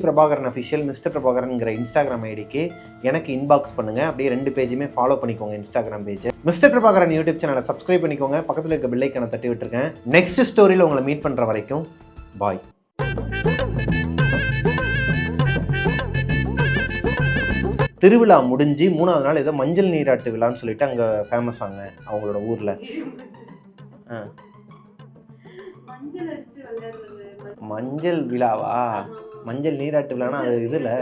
பிரபாகரன் அஃபிஷியல் மிஸ்டர் பிரபாகரன்ங்கிற இன்ஸ்டாகிராம் ஐடிக்கு எனக்கு இன்பாக்ஸ் பண்ணுங்கள். அப்படியே 2 பேஜுமே ஃபாலோ பண்ணிக்கோங்க. Instagram page mister Prabhakaran YouTube சேனலை சப்ஸ்கிரைப் பண்ணிக்கோங்க. பக்கத்தில் இருக்க பெல் ஐக்கானை தட்டி விட்டுருக்கேன். நெக்ஸ்ட் ஸ்டோரியில் உங்களை மீட் பண்ணுற வரைக்கும் பாய். திருவிழா முடிஞ்சு 3வது நாள் ஏதோ மஞ்சள் நீராட்டு விழான்னு சொல்லிட்டு அங்கே ஃபேமஸ் ஆங்க அவங்களோட ஊரில். மஞ்சள் விழாவா? மஞ்சள் நீராட்டு விழானா அது இதில்.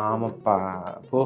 ஆமாப்பா போ.